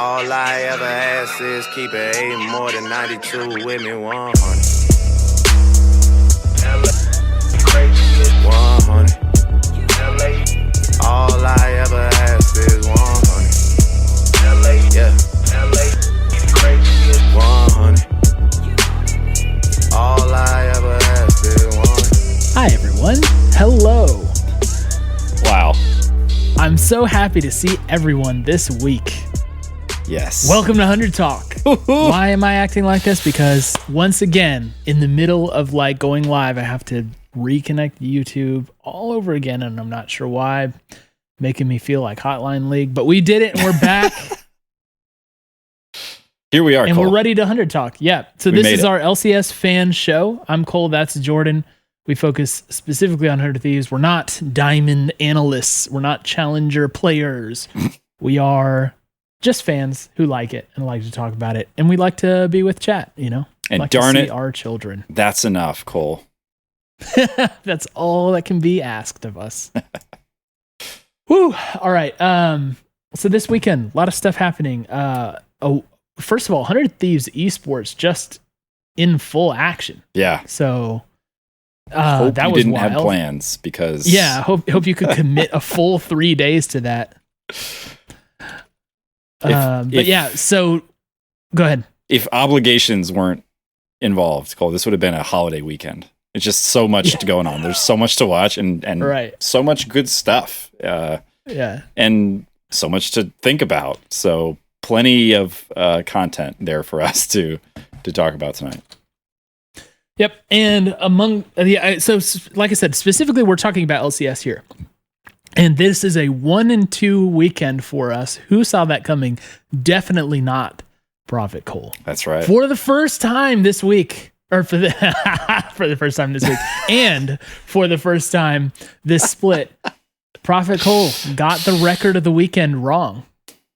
All I ever ask is keep it 8 more than 92 with me 100. 100. All I ever ask is 100. Yeah. 100. All I ever ask is 100. Hi everyone. Hello. Wow. I'm so happy to see everyone this week. Yes. Welcome to 100 Talk. Why am I acting like this? Because once again, in the middle of going live, I have to reconnect YouTube all over again, and I'm not sure why. Making me feel like Hotline League, but we did it and we're back. Here we are, and Cole. we're ready to 100 Talk. Yeah. So this is our LCS fan show. I'm Cole. That's Jordan. We focus specifically on 100 Thieves. We're not diamond analysts. We're not challenger players. We are just fans who like it and like to talk about it. And we like to be with chat, And like darn to see it, our children. That's enough, Cole. That's all that can be asked of us. Woo. All right. So this weekend, a lot of stuff happening. First of all, 100 Thieves esports just in full action. Yeah. So hope that you was didn't wild. have plans because hope you could commit a full 3 days to that. So go ahead. If obligations weren't involved, Cole, this would have been a holiday weekend. It's just so much going on. There's so much to watch and right. so much good stuff. And so much to think about. So plenty of content there for us to talk about tonight. Yep. And so like I said, specifically, we're talking about LCS here. And this is a 1 and 2 weekend for us. Who saw that coming? Definitely not Prophet Cole. That's right. For the first time this week, or for the first time this week, and for the first time this split, Prophet Cole got the record of the weekend wrong.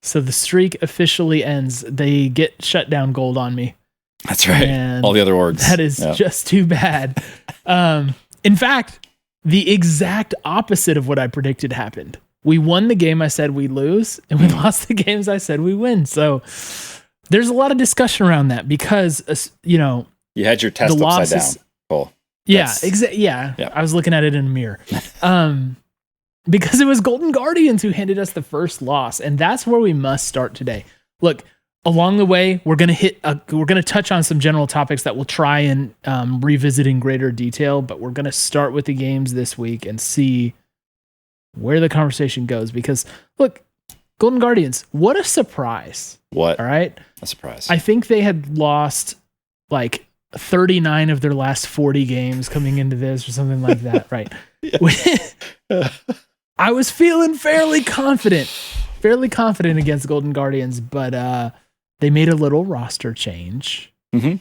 So the streak officially ends. They get shutdown gold on me. That's right. And all the other orgs. That is just too bad. In fact, the exact opposite of what I predicted happened. We won the game I said we'd lose, and we lost the games I said we win. So there's a lot of discussion around that because, you had your test upside down. Cool. Yeah, I was looking at it in a mirror. Because it was Golden Guardians who handed us the first loss, and that's where we must start today. Look, along the way, we're gonna touch on some general topics that we'll try and revisit in greater detail, but we're gonna start with the games this week and see where the conversation goes. Because look, Golden Guardians, what a surprise! What? All right, a surprise. I think they had lost 39 of their last 40 games coming into this, or something like that, right? I was feeling fairly confident against Golden Guardians, but they made a little roster change, and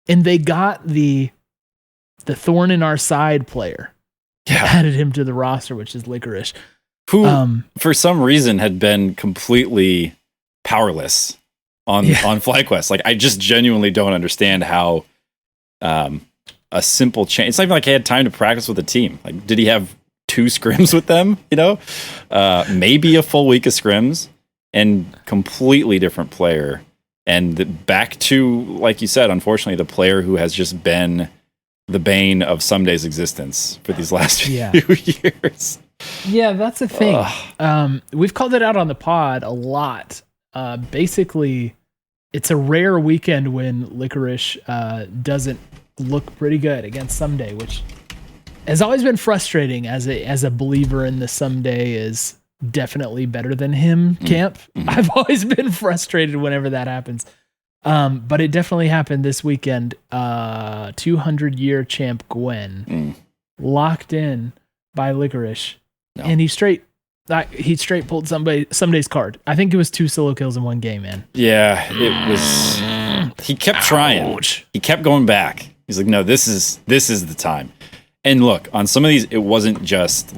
they got the thorn in our side player, added him to the roster, which is Licorice, who for some reason had been completely powerless on FlyQuest. I just genuinely don't understand how a simple change. It's not even like he had time to practice with the team. Did he have 2 scrims with them? Maybe a full week of scrims. And completely different player. And back to, like you said, unfortunately, the player who has just been the bane of Sumday's existence for these last few years. Yeah, that's the thing. We've called it out on the pod a lot. Basically, it's a rare weekend when Licorice doesn't look pretty good against Someday, which has always been frustrating as a believer in the Someday is definitely better than him camp. I've always been frustrated whenever that happens. But it definitely happened this weekend. 200-year champ Gwen locked in by Licorice, and he straight pulled Someday's card. I think it was 2 solo kills in one game, man. Yeah, it was. He kept trying. He kept going back. He's like, no, this is the time. And look, on some of these, it wasn't just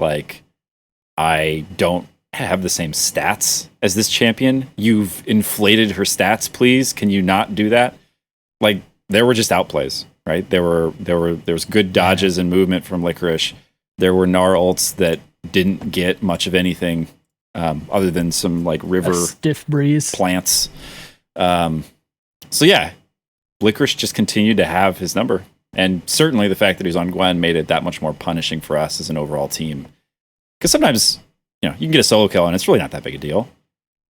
I don't have the same stats as this champion. You've inflated her stats, please. Can you not do that? There were just outplays, right? There was good dodges and movement from Licorice. There were Gnar ults that didn't get much of anything other than some like river stiff breeze plants. So yeah, Licorice just continued to have his number. And certainly the fact that he's on Gwen made it that much more punishing for us as an overall team. Because sometimes, you can get a solo kill and it's really not that big a deal.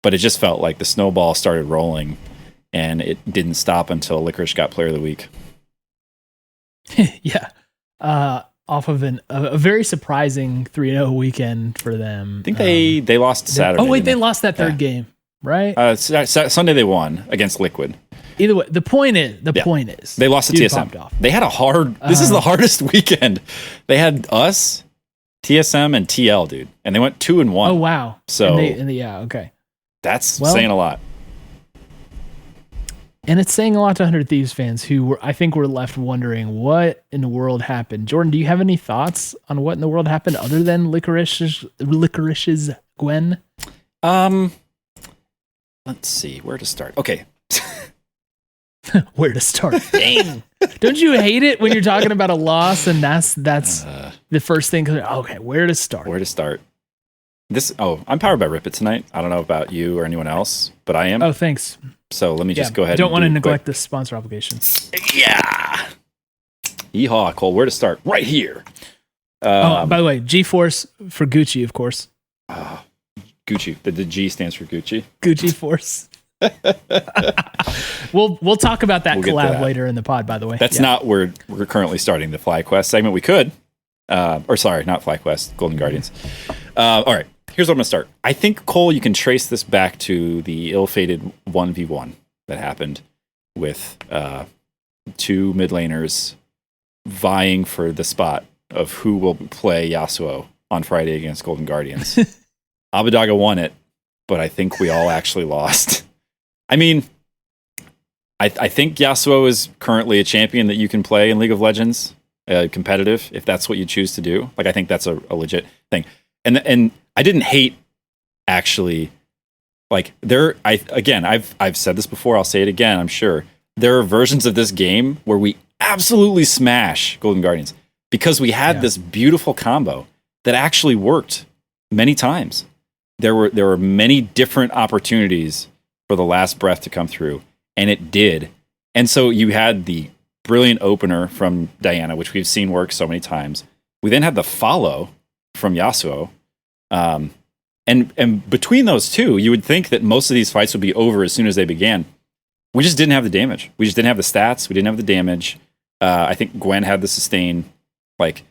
But it just felt like the snowball started rolling and it didn't stop until Licorice got Player of the Week. Yeah. Off of a very surprising 3-0 weekend for them. I think they lost Saturday. Oh, wait, they lost that third game, right? Sunday they won against Liquid. Either way, the point is they lost to TSM. They had a hard. This is the hardest weekend. They had us, TSM, and TL, dude, and they went 2-1. Oh wow! So yeah, okay. That's saying a lot. And it's saying a lot to 100 Thieves fans who I think were left wondering what in the world happened. Jordan, do you have any thoughts on what in the world happened other than Licorice's Gwen? Let's see where to start. Okay. Where to start? Dang. Don't you hate it when you're talking about a loss and that's the first thing? Okay, where to start? I'm powered by Rip It tonight. I don't know about you or anyone else, but I am. Oh, thanks. So let me just go ahead. Don't want to neglect the sponsor obligations. Yeah. Yeehaw, Cole. Where to start? Right here. By the way, G-Force for Gucci, of course. Gucci. The G stands for Gucci. Gucci Force. We'll talk about that collab later in the pod, by the way. That's not where we're currently starting the FlyQuest segment. We could. Not FlyQuest, Golden Guardians. All right. Here's what I'm going to start. I think, Cole, you can trace this back to the ill-fated 1v1 that happened with two mid laners vying for the spot of who will play Yasuo on Friday against Golden Guardians. Abbedagge won it, but I think we all actually lost. I mean, I think Yasuo is currently a champion that you can play in League of Legends, competitive, if that's what you choose to do. Like, I think that's a legit thing. And I didn't hate, actually, like, I've said this before, I'll say it again, I'm sure. There are versions of this game where we absolutely smash Golden Guardians because we had this beautiful combo that actually worked many times. There were many different opportunities for the last breath to come through, and it did. And so you had the brilliant opener from Diana, which we've seen work so many times. We then had the follow from Yasuo. And between those two, you would think that most of these fights would be over as soon as they began. We just didn't have the damage. We just didn't have the stats. We didn't have the damage. I think Gwen had the sustain. Like,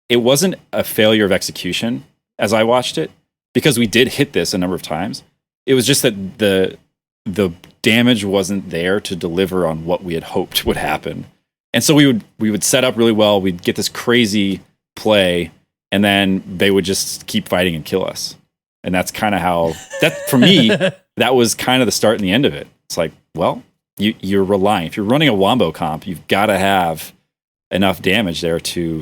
it wasn't a failure of execution as I watched it, because we did hit this a number of times. It was just that the damage wasn't there to deliver on what we had hoped would happen. And so we would set up really well. We'd get this crazy play, and then they would just keep fighting and kill us. And that's kind of how for me, that was kind of the start and the end of it. It's like, well, you're relying. If you're running a Wombo comp, you've got to have enough damage there to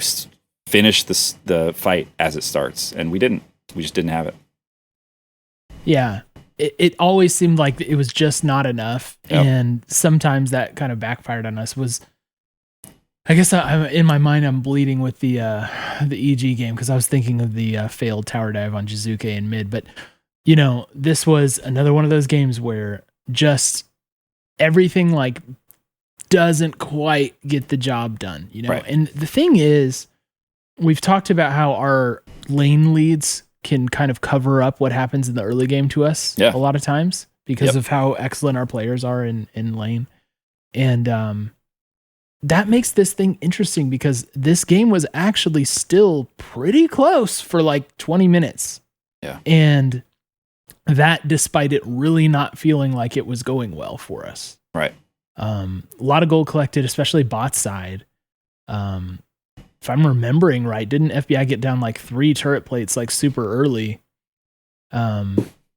finish the fight as it starts. And we didn't. We just didn't have it. Yeah. It always seemed like it was just not enough. Yep. And sometimes that kind of backfired on us. I guess in my mind, I'm bleeding with the EG game because I was thinking of the failed tower dive on Jizuke in mid. But, this was another one of those games where just everything like doesn't quite get the job done, Right. And the thing is, we've talked about how our lane leads can kind of cover up what happens in the early game to us a lot of times because of how excellent our players are in lane. And that makes this thing interesting because this game was actually still pretty close for like 20 minutes. Yeah. And that despite it really not feeling like it was going well for us. Right. A lot of gold collected, especially bot side. If I'm remembering right, didn't FBI get down like 3 turret plates like super early? I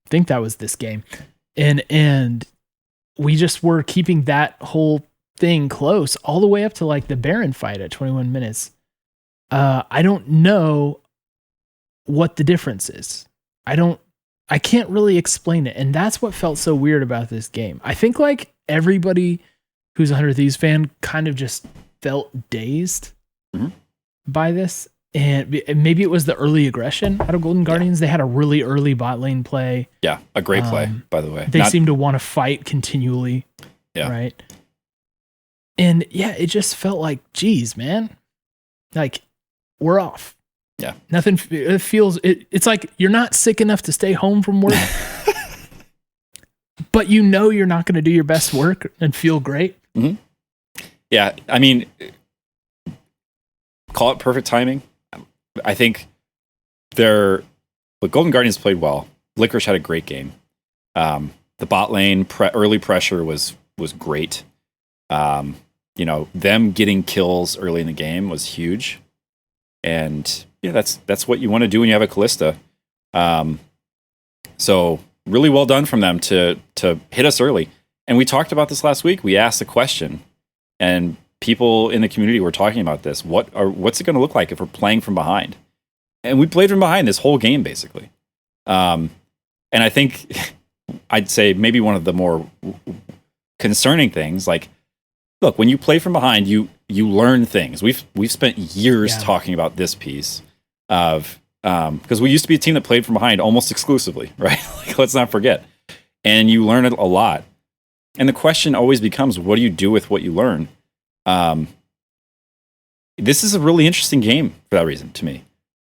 think that was this game. And we just were keeping that whole thing close all the way up to like the Baron fight at 21 minutes. I don't know what the difference is. I can't really explain it. And that's what felt so weird about this game. I think like everybody who's a 100 Thieves fan kind of just felt dazed by this. And maybe it was the early aggression out of Golden Guardians. They had a really early bot lane play. Yeah, a great play, by the way. They seem to want to fight continually. Yeah. Right. And yeah, it just felt like, geez, man, like we're off. Yeah. Nothing. It feels. It's like you're not sick enough to stay home from work, but you know you're not going to do your best work and feel great. Mm-hmm. Yeah, I mean, call it perfect timing. I think but Golden Guardians played well. Licorice had a great game. The bot lane early pressure was great. Them getting kills early in the game was huge. And yeah, that's what you want to do when you have a Kalista. So really well done from them to hit us early. And we talked about this last week. We asked the question, and people in the community were talking about this. What's it going to look like if we're playing from behind? And we played from behind this whole game, basically. And I think I'd say maybe one of the more concerning things, like, look, when you play from behind, you learn things. We've spent years talking about this piece of because we used to be a team that played from behind almost exclusively, right? Like, let's not forget. And you learn it a lot. And the question always becomes, what do you do with what you learn? This is a really interesting game for that reason to me.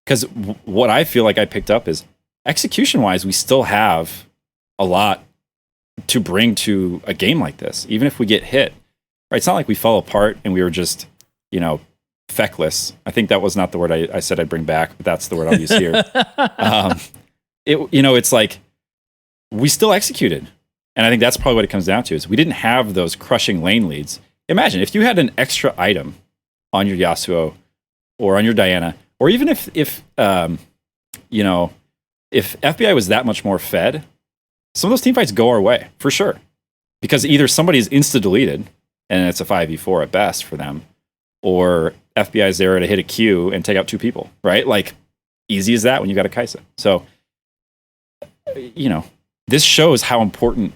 Because what I feel like I picked up is execution-wise, we still have a lot to bring to a game like this, even if we get hit. Right? It's not like we fell apart and we were just, feckless. I think that was not the word I said I'd bring back, but that's the word I'll use here. It's like we still executed. And I think that's probably what it comes down to is we didn't have those crushing lane leads. Imagine if you had an extra item on your Yasuo or on your Diana, or even if FBI was that much more fed, some of those team fights go our way for sure. Because either somebody's insta-deleted and it's a 5v4 at best for them, or FBI is there to hit a Q and take out two people, right? Like, easy as that when you got a Kai'Sa. So, this shows how important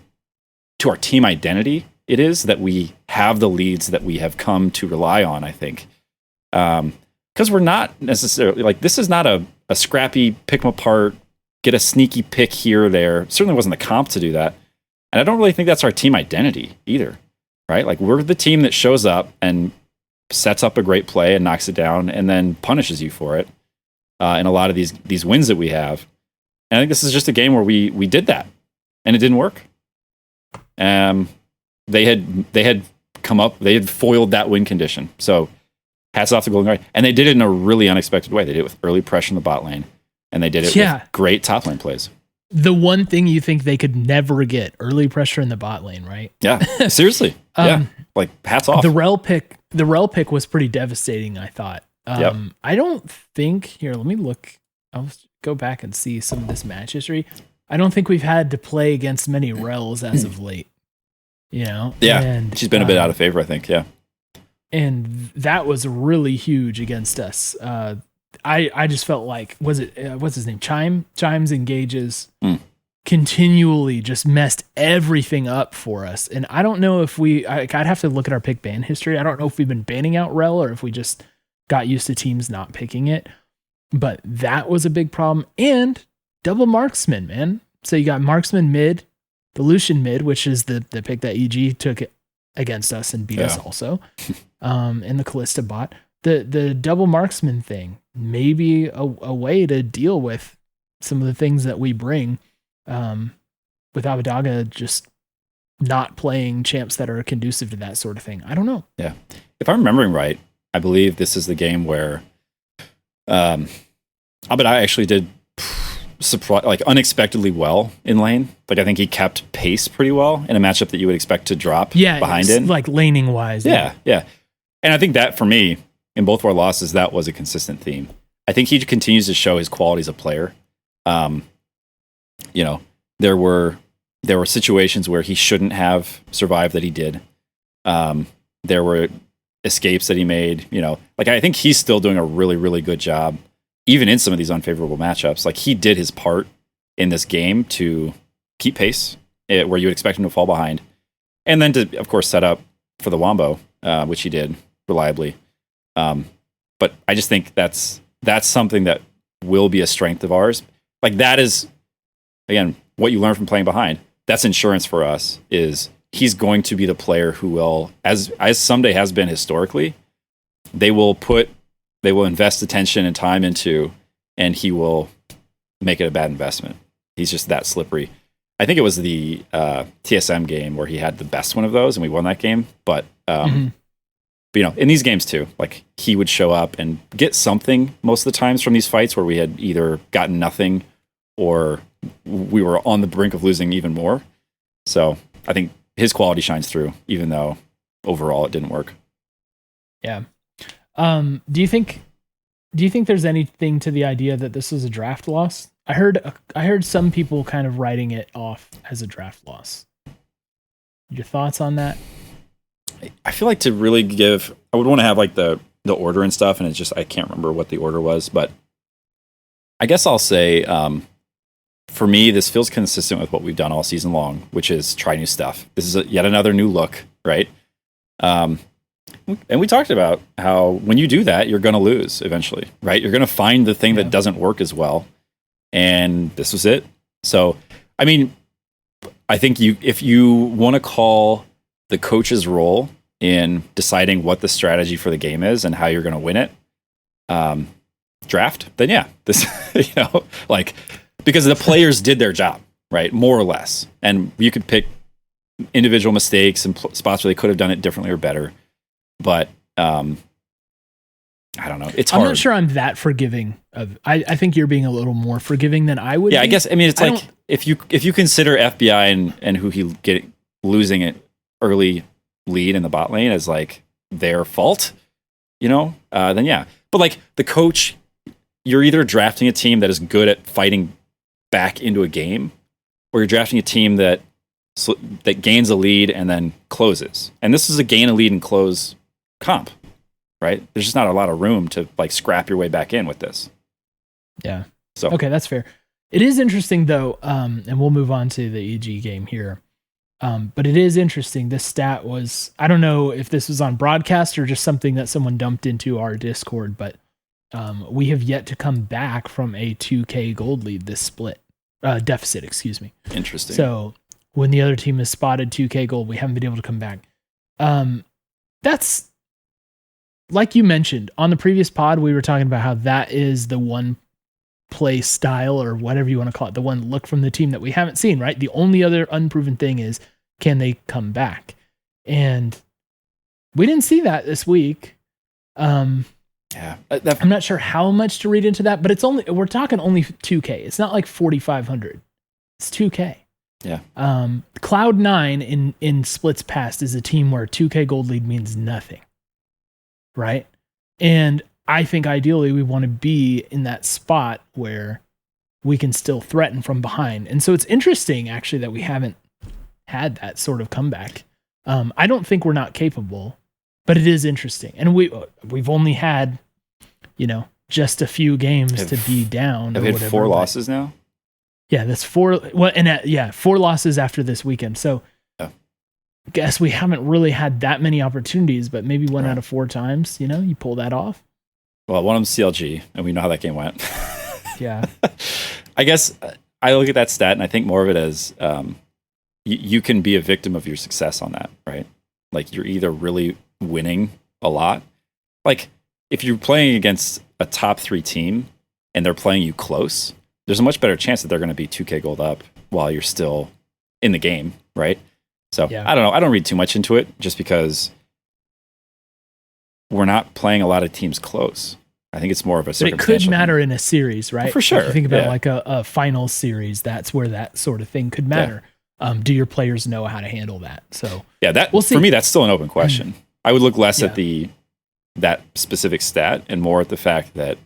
to our team identity it is that we have the leads that we have come to rely on, I think. Because we're not necessarily, like, this is not a scrappy pick them apart, get a sneaky pick here or there. Certainly wasn't the comp to do that. And I don't really think that's our team identity either, right? Like, we're the team that shows up and sets up a great play and knocks it down and then punishes you for it in a lot of these wins that we have. And I think this is just a game where we did that and it didn't work. They had foiled that win condition. So hats off to Golden Guardians. And they did it in a really unexpected way. They did it with early pressure in the bot lane, and they did it with great top lane plays. The one thing you think they could never get, early pressure in the bot lane, right? Yeah, seriously. Like, hats off. The Rel pick was pretty devastating, I thought. I don't think, here, let me look. I'll go back and see some of this match history. I don't think we've had to play against many Rels as of late. Yeah, and she's been a bit out of favor, I think. Yeah, and that was really huge against us. I just felt like, was it what's his name? Chimes engages continually just messed everything up for us. And I don't know if I'd have to look at our pick ban history. I don't know if we've been banning out Rel or if we just got used to teams not picking it. But that was a big problem. And double marksman, man. So you got marksman mid, the Lucian mid, which is the pick that EG took against us and beat us also. And the Kalista bot. The double marksman thing, maybe a way to deal with some of the things that we bring with Abbedagge just not playing champs that are conducive to that sort of thing. I don't know. Yeah. If I'm remembering right, I believe this is the game where Abbedagge actually did unexpectedly well in lane. Like, I think he kept pace pretty well in a matchup that you would expect to drop behind it. Like laning wise. Yeah. And I think that for me, in both of our losses, that was a consistent theme. I think he continues to show his quality as a player. There were situations where he shouldn't have survived that he did. There were escapes that he made. I think he's still doing a really, really good job, even in some of these unfavorable matchups. Like, he did his part in this game to keep pace where you would expect him to fall behind, and then to, of course, set up for the Wombo, which he did reliably. But I just think that's that's something that will be a strength of ours. Like that is, again, what you learn from playing behind. That's insurance for us. Is he's going to be the player who will, as Someday has been historically, they will invest attention and time into, and he will make it a bad investment. He's just that slippery. I think it was the TSM game where he had the best one of those, and we won that game. But but in these games too, like he would show up and get something most of the times from these fights where we had either gotten nothing or we were on the brink of losing even more. So I think his quality shines through, even though overall it didn't work. Yeah. Do you think there's anything to the idea that this was a draft loss? I heard some people kind of writing it off as a draft loss. Your thoughts on that? I feel like to really I would want to have like the order and stuff, and it's just I can't remember what the order was, but I guess I'll say for me this feels consistent with what we've done all season long, which is try new stuff. This is yet another new look, right? And we talked about how when you do that, you're going to lose eventually, right? You're going to find the thing that doesn't work as well. And this was it. So, I mean, I think if you want to call the coach's role in deciding what the strategy for the game is and how you're going to win it, draft, then yeah, this, because the players did their job, right? More or less. And you could pick individual mistakes and spots where they could have done it differently or better. But I don't know. It's hard. I'm not sure I'm that forgiving of. I think you're being a little more forgiving than I would. Yeah, be. I guess. I mean, it's like if you consider FBI and who he losing an early lead in the bot lane as like their fault, then yeah. But like the coach, you're either drafting a team that is good at fighting back into a game, or you're drafting a team that gains a lead and then closes. And this is a gain a lead and close comp. Right? There's just not a lot of room to like scrap your way back in with this. Yeah. So okay, that's fair. It is interesting though, and we'll move on to the EG game here. But it is interesting. This stat was, I don't know if this was on broadcast or just something that someone dumped into our Discord, but we have yet to come back from a 2K gold lead this deficit, excuse me. Interesting. So when the other team has spotted 2K gold, we haven't been able to come back. That's, like you mentioned on the previous pod, we were talking about how that is the one play style or whatever you want to call it, the one look from the team that we haven't seen, right? The only other unproven thing is, can they come back? And we didn't see that this week. I'm not sure how much to read into that, but we're talking only 2K. It's not like 4,500. It's 2K. Yeah. Cloud9 in splits past is a team where 2K gold lead means nothing. Right. And I think ideally we want to be in that spot where we can still threaten from behind. And so it's interesting actually that we haven't had that sort of comeback. I don't think we're not capable, but it is interesting. And we've only had, just a few games to be down. Have we had 4 losses now? Yeah, that's 4. Well, and 4 losses after this weekend. So guess we haven't really had that many opportunities, but maybe 1 out of 4 times, you pull that off. Well, one of them's CLG, and we know how that game went. Yeah. I guess I look at that stat, and I think more of it as you can be a victim of your success on that, right? Like you're either really winning a lot. Like if you're playing against a top 3 team and they're playing you close, there's a much better chance that they're going to be 2K gold up while you're still in the game, right? So yeah. I don't know. I don't read too much into it just because we're not playing a lot of teams close. I think it's more of a circumstantial. But it could matter in a series, right? For sure. If you think about like a final series, that's where that sort of thing could matter. Yeah. Do your players know how to handle that? So yeah, we'll see. For me, that's still an open question. I would look less at that specific stat and more at the fact that,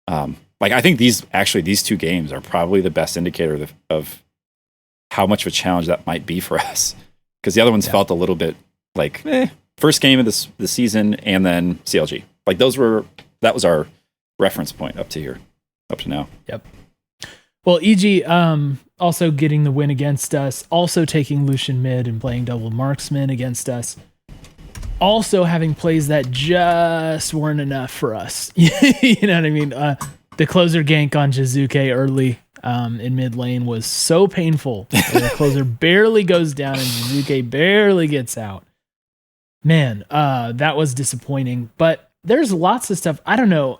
I think these 2 games are probably the best indicator of how much of a challenge that might be for us. Because the other ones felt a little bit like first game of the season and then CLG. Like that was our reference point up to now. Yep. Well, EG also getting the win against us, also taking Lucian mid and playing double marksman against us. also having plays that just weren't enough for us. You know what I mean? The closer gank on Jizuke early in mid lane was so painful. The closer barely goes down and Jizuke barely gets out. Man, that was disappointing. But there's lots of stuff. I don't know.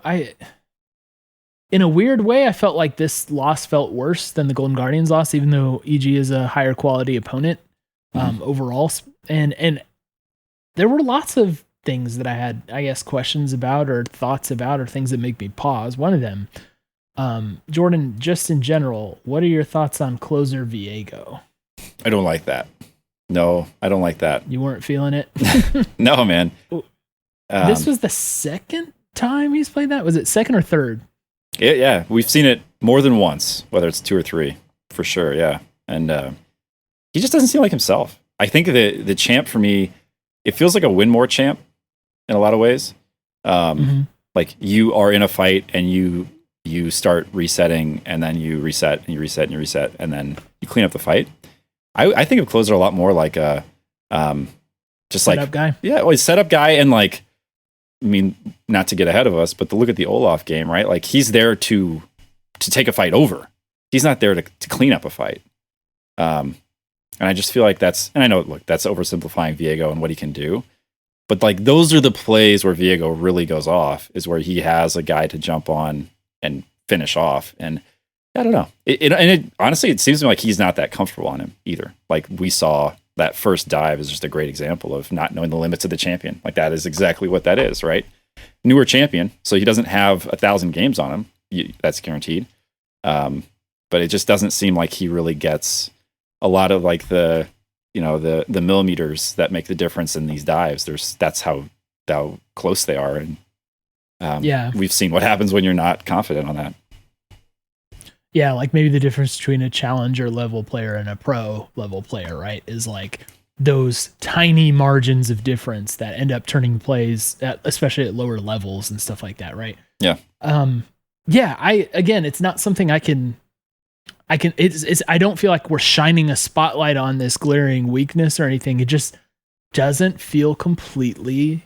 In a weird way, I felt like this loss felt worse than the Golden Guardians loss, even though EG is a higher quality opponent overall. And there were lots of things that I had, I guess, questions about or thoughts about or things that make me pause. One of them, Jordan, just in general, what are your thoughts on closer Viego? I don't like that. No, I don't like that. You weren't feeling it? No, man. This was the second time he's played that? Was it second or third? Yeah, we've seen it more than once, whether it's 2 or 3, for sure, yeah. And he just doesn't seem like himself. I think the champ for me, it feels like a win more champ in a lot of ways. Like you are in a fight and you start resetting and then you reset and you reset and you reset and then you clean up the fight. I think of closer a lot more like a just like setup guy. Yeah, well, setup guy and like, I mean, not to get ahead of us, but to look at the Olaf game, right? Like he's there to take a fight over. He's not there to clean up a fight. And I just feel like that's oversimplifying Viego and what he can do. But like those are the plays where Viego really goes off, is where he has a guy to jump on and finish off. And I don't know. Honestly, it seems to me like he's not that comfortable on him either. Like we saw that first dive is just a great example of not knowing the limits of the champion. Like that is exactly what that is, right? Newer champion, so he doesn't have 1,000 games on him. That's guaranteed. But it just doesn't seem like he really gets a lot of like the millimeters that make the difference in these dives. That's how close they are, and we've seen what happens when you're not confident on that. Yeah, like maybe the difference between a challenger level player and a pro level player, right, is like those tiny margins of difference that end up turning plays, especially at lower levels and stuff like that, right? Yeah. It's not something I don't feel like we're shining a spotlight on this glaring weakness or anything. It just doesn't feel completely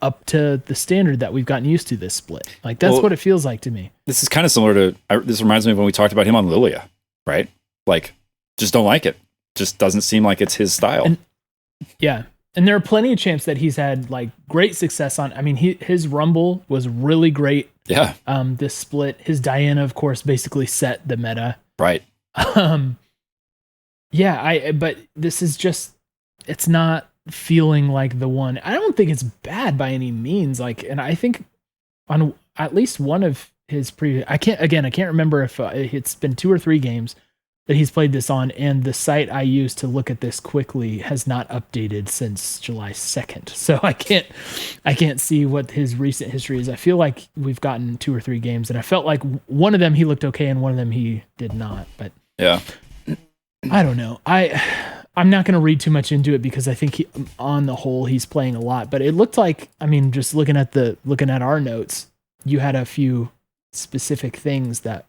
up to the standard that we've gotten used to this split. Like that's what it feels like to me. This is kind of similar to, this reminds me of when we talked about him on Lilia, right? Like just don't like it. Just doesn't seem like it's his style. And there are plenty of champs that he's had like great success on. I mean, his Rumble was really great. Yeah. This split, his Diana, of course, basically set the meta. Right. But this is just, it's not feeling like the one. I don't think it's bad by any means. Like, and I think on at least one of his previous, I can't remember if it's been 2 or 3 games that he's played this on, and the site I used to look at this quickly has not updated since July 2nd. So I can't see what his recent history is. I feel like we've gotten 2 or 3 games, and I felt like one of them he looked okay and one of them he did not. But yeah, I don't know. I'm not going to read too much into it because I think on the whole he's playing a lot. But it looked like, I mean, just looking at our notes, you had a few specific things that,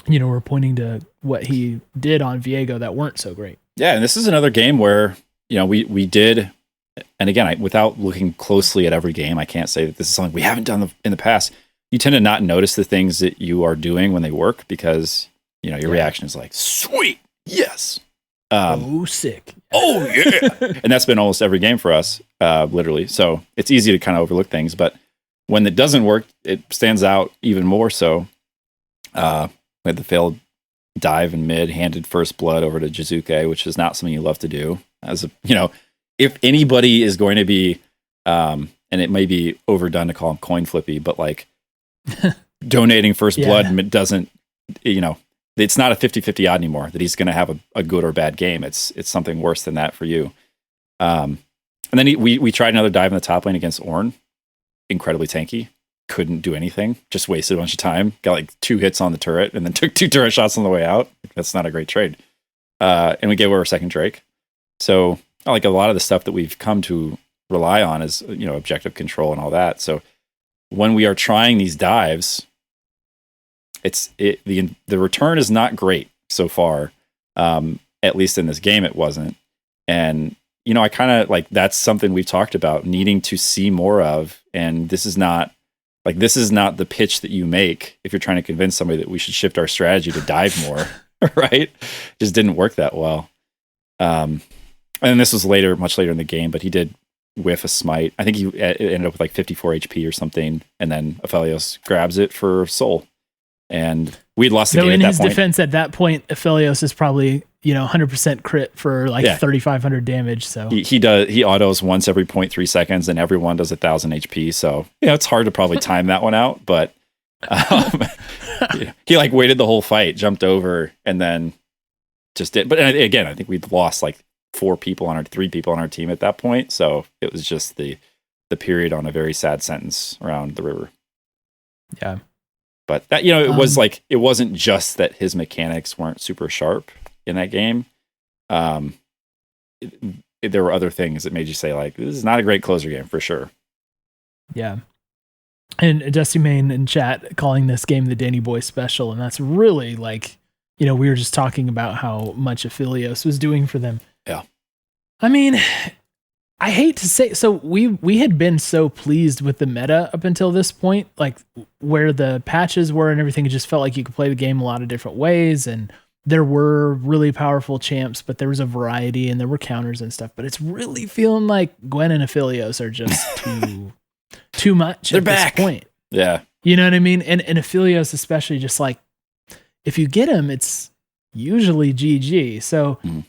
you know, were pointing to what he did on Viego that weren't so great. Yeah, and this is another game where, you know, we did, and again, without looking closely at every game, I can't say that this is something we haven't done in the past. You tend to not notice the things that you are doing when they work because, you know, your reaction is like, sweet, yes. Sick. Oh, yeah. And that's been almost every game for us, literally. So it's easy to kind of overlook things, but when it doesn't work, it stands out even more so. We had the failed dive in mid, handed first blood over to Jizuke, which is not something you love to do. As a, you know, if anybody is going to be, and it may be overdone to call him coin flippy, but like donating first blood doesn't, you know, it's not a 50-50 odd anymore that he's going to have a good or bad game. It's something worse than that for you. And then we tried another dive in the top lane against Ornn, incredibly tanky. Couldn't do anything, just wasted a bunch of time, got like 2 hits on the turret and then took 2 turret shots on the way out. That's not a great trade. And we gave away our second Drake. So like a lot of the stuff that we've come to rely on is, you know, objective control and all that. So when we are trying these dives, the return is not great so far. At least in this game, it wasn't. And I kind of like, that's something we've talked about needing to see more of. And this is not the pitch that you make if you're trying to convince somebody that we should shift our strategy to dive more, right? Just didn't work that well. And this was much later in the game, but he did whiff a smite. I think he ended up with like 54 HP or something. And then Aphelios grabs it for soul. And we'd lost the game at that point. So in his defense, at that point, Aphelios is probably 100% crit for like 3,500 damage. So he autos once every 0.3 seconds, and everyone does 1,000 HP. So it's hard to probably time that one out. But he like waited the whole fight, jumped over, and then just did. But again, I think we'd lost like 3 people on our team at that point. So it was just the period on a very sad sentence around the river. Yeah. But that, it was like, it wasn't just that his mechanics weren't super sharp in that game. There were other things that made you say like, this is not a great closer game for sure. Yeah. And Dusty Main in chat calling this game the Danny Boy special. And that's really like, we were just talking about how much Aphelios was doing for them. Yeah. I mean, I hate to say, so we had been so pleased with the meta up until this point, like where the patches were and everything. It just felt like you could play the game a lot of different ways, and there were really powerful champs, but there was a variety and there were counters and stuff. But it's really feeling like Gwen and Aphelios are just too much. They're at back. This point. Yeah, you know what I mean. And Aphelios especially, just like if you get him, it's usually GG. So. Mm.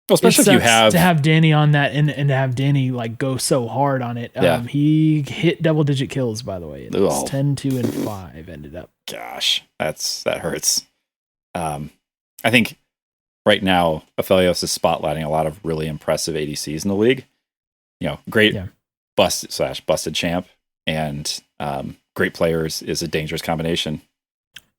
Well, especially if you have to have Danny on that and to have Danny like go so hard on it. He hit double-digit kills, by the way. It was 10, 2, and 5 ended up. Gosh, that hurts. I think right now Aphelios is spotlighting a lot of really impressive ADCs in the league. Great busted champ, and great players is a dangerous combination.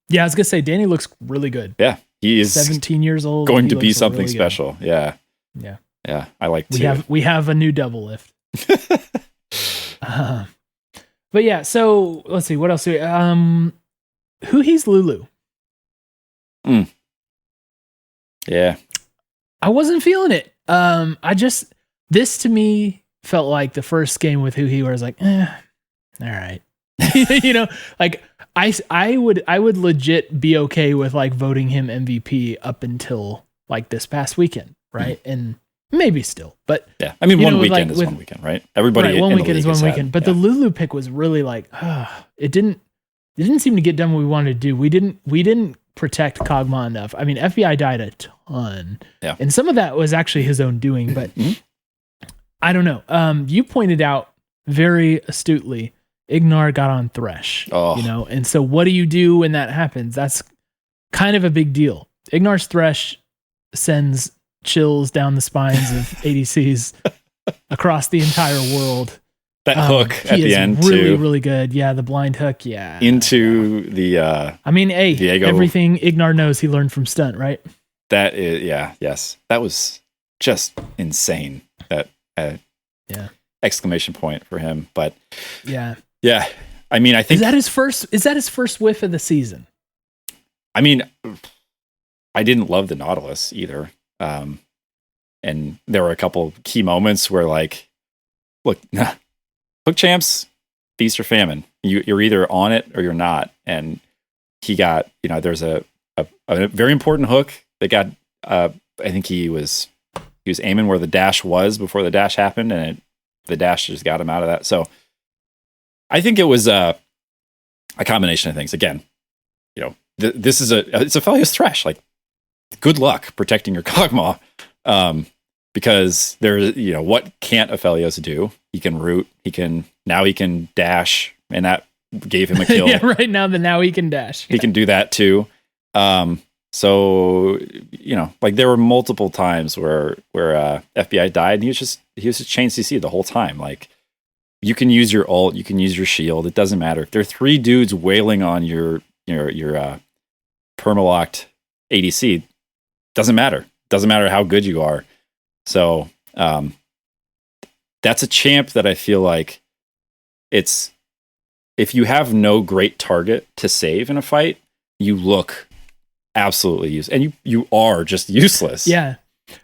Yeah, I was gonna say Danny looks really good. Yeah. He is 17 years old. Going to be something really special. Good. Yeah. Yeah. Yeah. I like we have a new double lift. But yeah, so let's see what else. He's Lulu. Yeah. I wasn't feeling it. This to me felt like the first game with Huhi where I was like, all right. Like I would legit be okay with like voting him MVP up until like this past weekend, right? And maybe still, but yeah, I mean, one weekend is one weekend, right? Everybody, right, one weekend is one weekend. But the Lulu pick was really like, it didn't seem to get done what we wanted to do. We didn't protect Kog'Maw enough. I mean, FBI died a ton, and some of that was actually his own doing. But I don't know. You pointed out very astutely. Ignar got on Thresh, and so what do you do when that happens? That's kind of a big deal. Ignar's Thresh sends chills down the spines of ADCs across the entire world. That hook at the end, really, really good. Yeah, the blind hook. Yeah, into the. I mean, Diego. Everything Ignar knows, he learned from Stunt, right? That is, yes, that was just insane. That exclamation point for him, but yeah. I mean, I think is that his first whiff of the season? I mean, I didn't love the Nautilus either, and there were a couple key moments where, like, look, hook champs, feast or famine. You're either on it or you're not. And he got, there's a very important hook that got. I think he was aiming where the dash was before the dash happened, and the dash just got him out of that. So. I think it was a combination of things. Again, this is it's Aphelios Thresh. Like, good luck protecting your Kog'Maw, because there's what can't Aphelios do? He can root. He can dash, and that gave him a kill. Yeah, right now he can dash. He can do that too. So like there were multiple times where FBI died, and he was just chain CC the whole time. Like. You can use your ult, you can use your shield. It doesn't matter. If there are 3 dudes wailing on your permalocked ADC, doesn't matter. Doesn't matter how good you are. So that's a champ that I feel like if you have no great target to save in a fight, you look absolutely useless, and you are just useless. Yeah.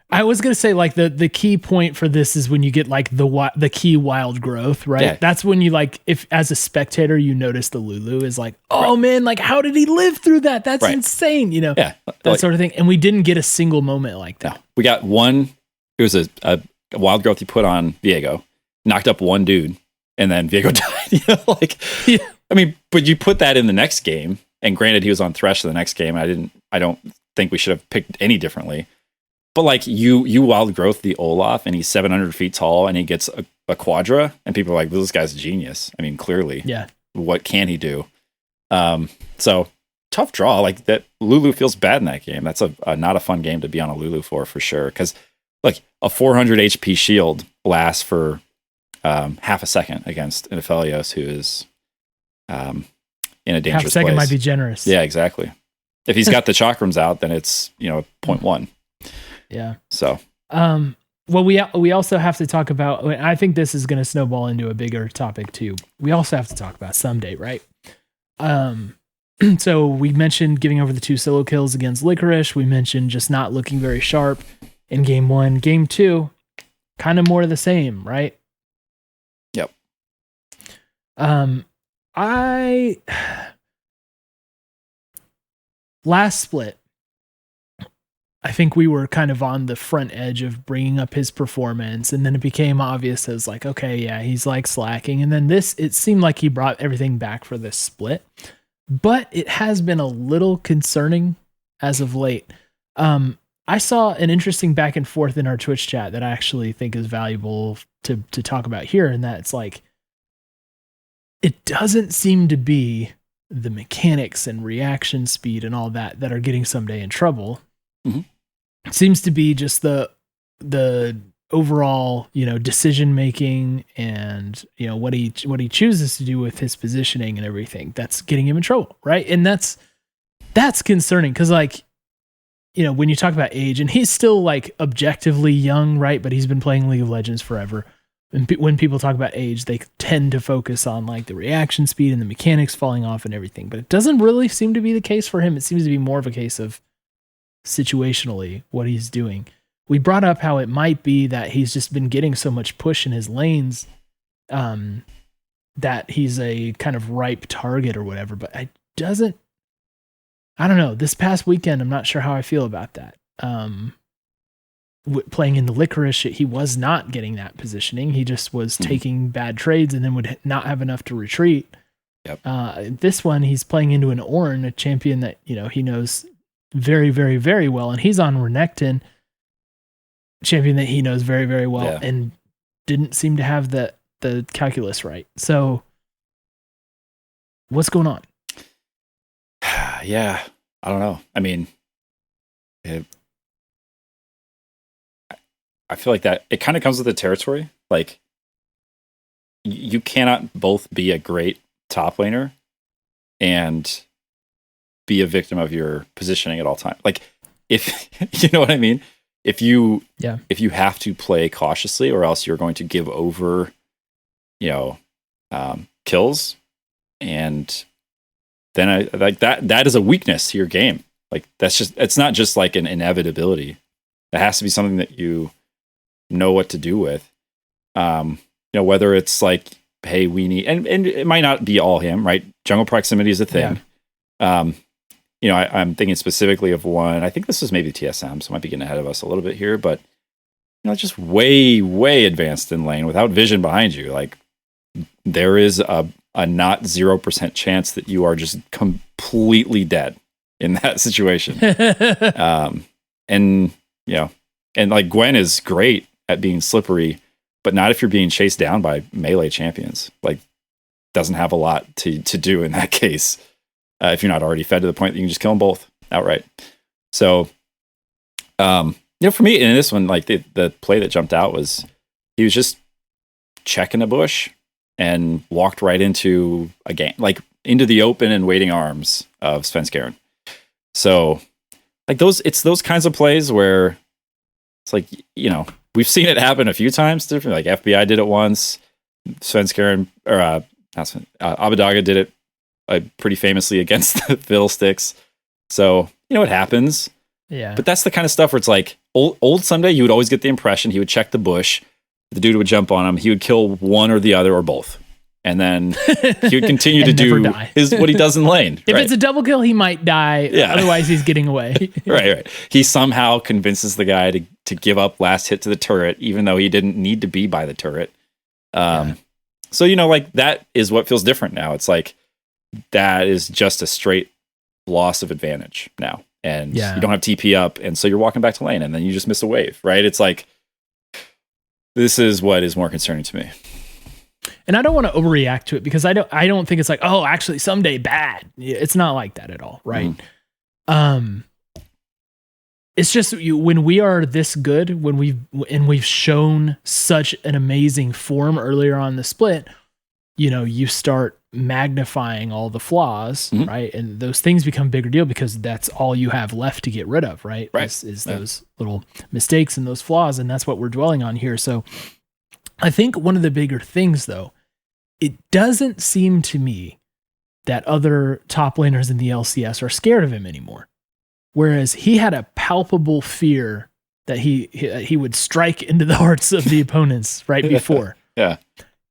I was gonna say like the key point for this is when you get like the key wild growth, right? Yeah. That's when you like, if as a spectator you notice the Lulu is like, oh man, like how did he live through that? That's insane, you know? Yeah, that sort of thing. And we didn't get a single moment like that. No. We got one. It was a wild growth he put on Viego, knocked up one dude, and then Viego died. You know, like I mean, but you put that in the next game, and granted he was on Thresh the next game. I don't think we should have picked any differently. But like you wild growth the Olaf, and he's 700 feet tall, and he gets a Quadra, and people are like, well, this guy's a genius. I mean, clearly, what can he do? So tough draw. Like that, Lulu feels bad in that game. That's not a fun game to be on a Lulu for sure. Because like a 400 HP shield lasts for half a second against an Aphelios who is in a dangerous half a second place. might be generous. Yeah, exactly. If he's got the chakrams out, then it's 0.1. Yeah. So, well, we also have to talk about, I think this is going to snowball into a bigger topic too. We also have to talk about Someday, right? So we mentioned giving over the 2 solo kills against Licorice. We mentioned just not looking very sharp in game 1. Game 2, kind of more of the same, right? Yep. Last split, I think we were kind of on the front edge of bringing up his performance, and then it became obvious as like, okay, yeah, he's like slacking. And then it seemed like he brought everything back for this split, but it has been a little concerning as of late. I saw an interesting back and forth in our Twitch chat that I actually think is valuable to talk about here. And that's like, it doesn't seem to be the mechanics and reaction speed and all that are getting Someday in trouble. Mm-hmm. It seems to be just the overall, decision making and, what he chooses to do with his positioning and everything that's getting him in trouble. Right. And that's concerning. 'Cause like, when you talk about age, and he's still like objectively young, right? But he's been playing League of Legends forever. And when people talk about age, they tend to focus on like the reaction speed and the mechanics falling off and everything. But it doesn't really seem to be the case for him. It seems to be more of a case of situationally what he's doing. We brought up how it might be that he's just been getting so much push in his lanes that he's a kind of ripe target or whatever. But I don't know. This past weekend, I'm not sure how I feel about that. Playing in the Licorice, he was not getting that positioning. He just was taking bad trades and then would not have enough to retreat. Yep. This one, he's playing into an Ornn, a champion that he knows very, very, very well, and he's on Renekton, champion that he knows very, very well, and didn't seem to have the calculus right. So, what's going on? Yeah, I don't know. I mean, I feel like that it kind of comes with the territory. Like, you cannot both be a great top laner and be a victim of your positioning at all times. Like, if you know what I mean, if you have to play cautiously, or else you're going to give over, kills, and then I like that is a weakness to your game. Like, it's not just like an inevitability. It has to be something that you know what to do with. Whether it's like, hey, we need, and it might not be all him, right? Jungle proximity is a thing. Yeah. I'm thinking specifically of one. I think this is maybe TSM, so I might be getting ahead of us a little bit here, but just way, way advanced in lane without vision behind you. Like, there is a not 0% chance that you are just completely dead in that situation. And like Gwen is great at being slippery, but not if you're being chased down by melee champions. Like, doesn't have a lot to do in that case. If you're not already fed to the point that you can just kill them both outright. So, for me in this one, like the play that jumped out was he was just checking a bush and walked right into a game, like into the open and waiting arms of Svenskeren. So, like it's those kinds of plays where it's like, we've seen it happen a few times. Like FBI did it once, Svenskeren, or Abbedagge did it pretty famously against the Fiddlesticks. So, it happens. Yeah. But that's the kind of stuff where it's like old Ssumday, you would always get the impression he would check the bush, the dude would jump on him, he would kill one or the other or both. And then he would continue to do what he does in lane. If it's a double kill, he might die. Yeah. Otherwise, he's getting away. Right. He somehow convinces the guy to give up last hit to the turret, even though he didn't need to be by the turret. So, like that is what feels different now. It's like that is just a straight loss of advantage now. And you don't have TP up. And so you're walking back to lane and then you just miss a wave, right? It's like, this is what is more concerning to me. And I don't want to overreact to it because I don't think it's like, oh, actually Ssumday bad. It's not like that at all, right? It's just when we are this good, when we've shown such an amazing form earlier on the split, you start magnifying all the flaws, right? And those things become a bigger deal because that's all you have left to get rid of, right? Is those little mistakes and those flaws, and that's what we're dwelling on here. So I think one of the bigger things, though, it doesn't seem to me that other top laners in the LCS are scared of him anymore. Whereas he had a palpable fear that he would strike into the hearts of the opponents right before. Yeah.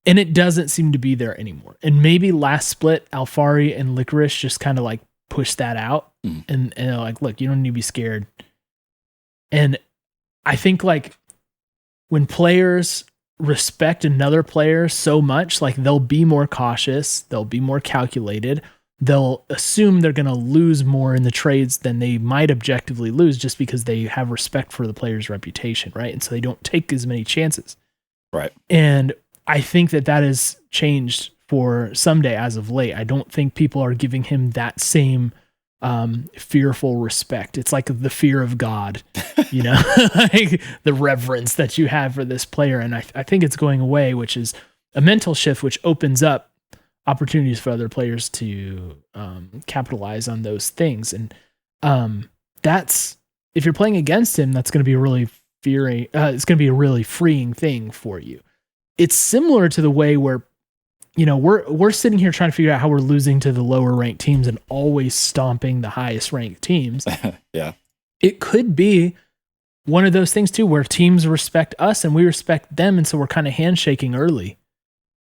And it doesn't seem to be there anymore. And maybe last split, Alphari and Licorice just kind of like pushed that out and they're like, look, you don't need to be scared. And I think like when players respect another player so much, like they'll be more cautious, they'll be more calculated, they'll assume they're going to lose more in the trades than they might objectively lose just because they have respect for the player's reputation, right? And so they don't take as many chances. Right. And I think that has changed for Ssumday as of late. I don't think people are giving him that same fearful respect. It's like the fear of God, like the reverence that you have for this player. And I think it's going away, which is a mental shift, which opens up opportunities for other players to capitalize on those things. And that's, if you're playing against him, that's going to be really it's going to be a really freeing thing for you. It's similar to the way where, we're sitting here trying to figure out how we're losing to the lower ranked teams and always stomping the highest ranked teams. Yeah. It could be one of those things too, where teams respect us and we respect them. And so we're kind of handshaking early,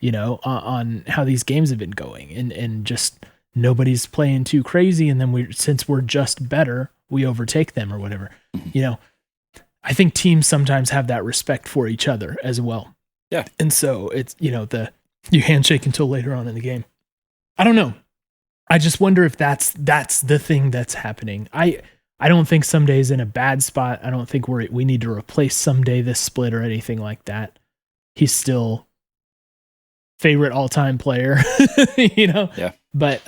on how these games have been going and just nobody's playing too crazy. And then since we're just better, we overtake them or whatever, I think teams sometimes have that respect for each other as well. Yeah. And so it's, you handshake until later on in the game. I don't know. I just wonder if that's the thing that's happening. I don't think Ssumday's in a bad spot. I don't think we need to replace Ssumday this split or anything like that. He's still favorite all-time player, Yeah. But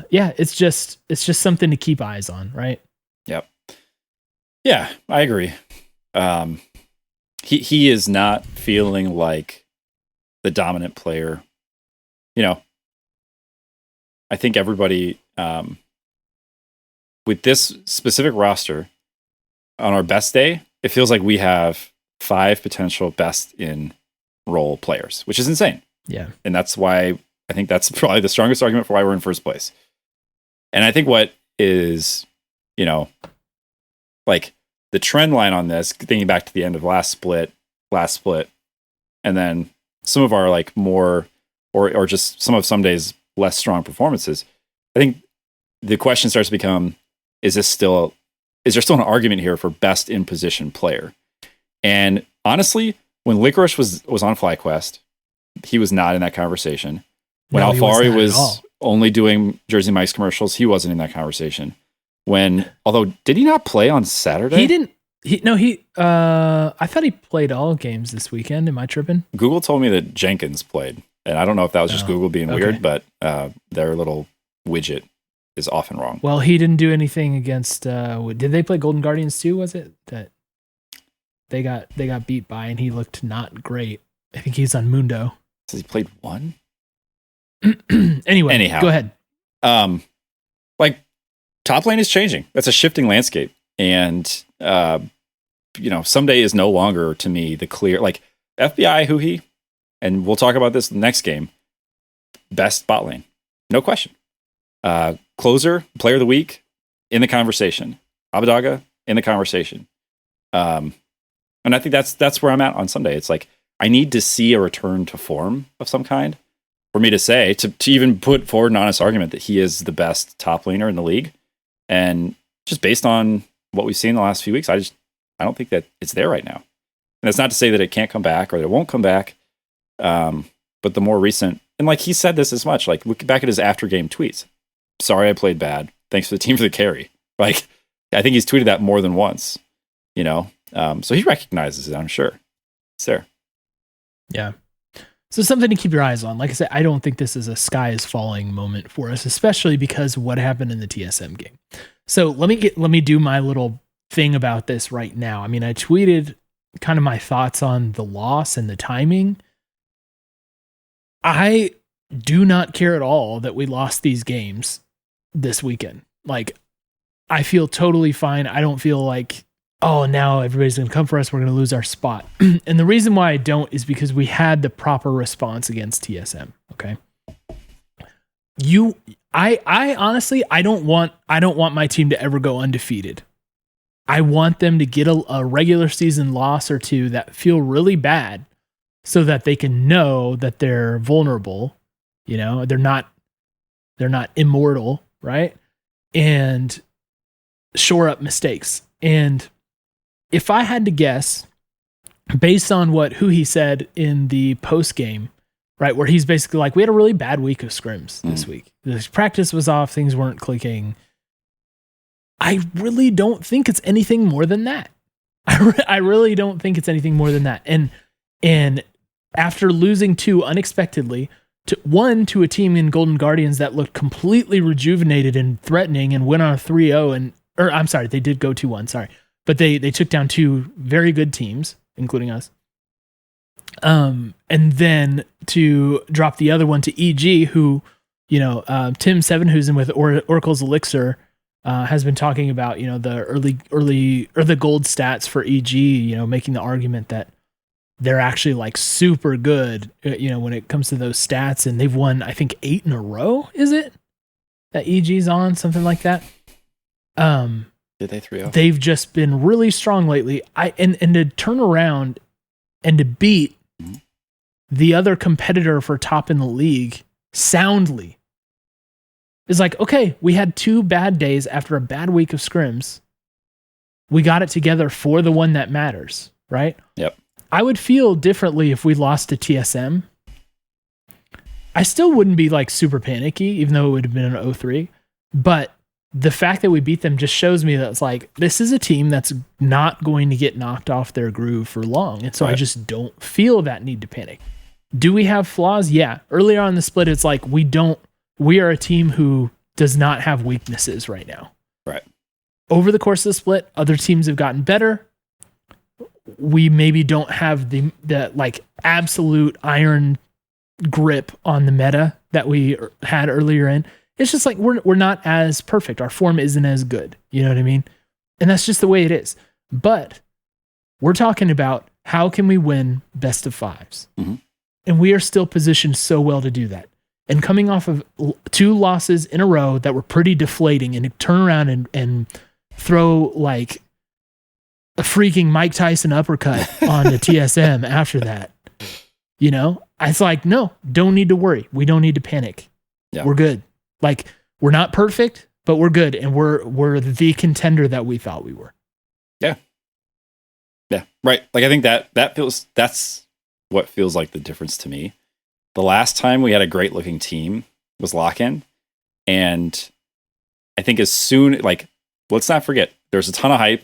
it's just something to keep eyes on, right? Yep. Yeah, I agree. He is not feeling like the dominant player. I think everybody with this specific roster on our best day, it feels like we have 5 potential best in role players, which is insane. Yeah. And that's why I think that's probably the strongest argument for why we're in first place. And I think what is, like the trend line on this, thinking back to the end of last split, and then some of our like more, or just some of Ssumday's less strong performances, I think the question starts to become, is there still an argument here for best in position player? And honestly, when Licorice was on FlyQuest, he was not in that conversation. When Alphari was only doing Jersey Mike's commercials, he wasn't in that conversation. Although did he not play on Saturday? He didn't. I thought he played all games this weekend. Am I tripping? Google told me that Jenkins played, and I don't know if that was just Google being weird, but their little widget is often wrong. Well, he didn't do anything against. Did they play Golden Guardians too? Was it that they got beat by, and he looked not great? I think he's on Mundo. So he played one. Anyhow, go ahead. Like top lane is changing. That's a shifting landscape, and Ssumday is no longer to me the clear like FBI Huhi, and we'll talk about this next game. Best bot lane, no question. Closer, player of the week in the conversation. Abbedagge in the conversation. And I think that's where I'm at on Sunday. It's like, I need to see a return to form of some kind for me to say, to even put forward an honest argument that he is the best top laner in the league. And just based on what we've seen in the last few weeks, I don't think that it's there right now. And that's not to say that it can't come back or that it won't come back. But the more recent, and like he said this as much, like look back at his after game tweets. Sorry, I played bad. Thanks for the team for the carry. Like, I think he's tweeted that more than once, you know? So he recognizes it, I'm sure. It's there. Yeah. So something to keep your eyes on. Like I said, I don't think this is a sky is falling moment for us, especially because of what happened in the TSM game. So let me do my little thing about this right now. I mean, I tweeted kind of my thoughts on the loss and the timing. I do not care at all that we lost these games this weekend. Like, I feel totally fine. I don't feel like, oh, now everybody's going to come for us. We're going to lose our spot. And the reason why I don't is because we had the proper response against TSM. Okay. I honestly, I don't want my team to ever go undefeated. I want them to get a regular season loss or two that feel really bad so that they can know that they're vulnerable. You know, they're not immortal, right? And shore up mistakes. And if I had to guess, based on who he said in the post game, right, where he's basically like, we had a really bad week of scrims this week. The practice was off, things weren't clicking. I really don't think it's anything more than that. I really don't think it's anything more than that. And after losing two unexpectedly, to a team in Golden Guardians that looked completely rejuvenated and threatening and went on a 3-0 or I'm sorry, they did go 2-1, sorry. But they took down two very good teams, including us. And then to drop the other one to EG, who, you know, Tim Sevenhuisen with Oracle's Elixir has been talking about, you know, the early or the gold stats for EG, you know, making the argument that they're actually like super good, you know, when it comes to those stats. And they've won, I think, 8 in a row, is it? That EG's on, something like that. Did they 3-0? They've just been really strong lately. And to turn around and to beat the other competitor for top in the league soundly is like, okay, we had 2 bad days after a bad week of scrims. We got it together for the one that matters, right? Yep. I would feel differently if we lost to TSM. I still wouldn't be like super panicky, even though it would have been an 0-3. But the fact that we beat them just shows me that it's like, this is a team that's not going to get knocked off their groove for long. And so I just don't feel that need to panic. Do we have flaws? Yeah. Earlier on in the split, it's like, we are a team who does not have weaknesses right now. Right. Over the course of the split, other teams have gotten better. We maybe don't have the like absolute iron grip on the meta that we had earlier in. It's just like we're not as perfect. Our form isn't as good. You know what I mean? And that's just the way it is. But we're talking about how can we win best of 5s? Mm-hmm. And we are still positioned so well to do that. And coming off of 2 losses in a row that were pretty deflating, and to turn around and throw like a freaking Mike Tyson uppercut on the TSM after that, you know, it's like, no, don't need to worry. We don't need to panic. Yeah. We're good. Like, we're not perfect, but we're good. And we're the contender that we thought we were. Yeah. Yeah. Right. Like, I think that's what feels like the difference to me. The last time we had a great looking team was Lock-In. And I think as soon, like, let's not forget, there's a ton of hype.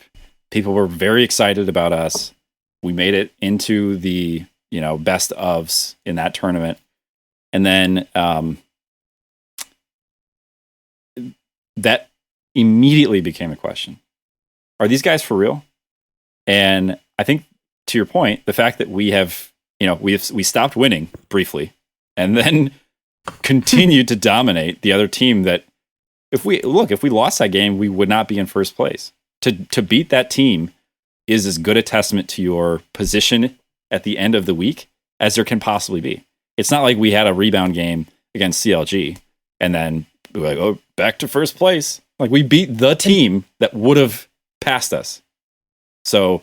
People were very excited about us. We made it into the, you know, best ofs in that tournament. And then that immediately became a question. Are these guys for real? And I think, to your point, the fact that we have, you know, we stopped winning briefly and then continued to dominate the other team that if we lost that game, we would not be in first place. To beat that team is as good a testament to your position at the end of the week as there can possibly be. It's not like we had a rebound game against CLG and then we're like, oh, back to first place. Like, we beat the team that would have past us. So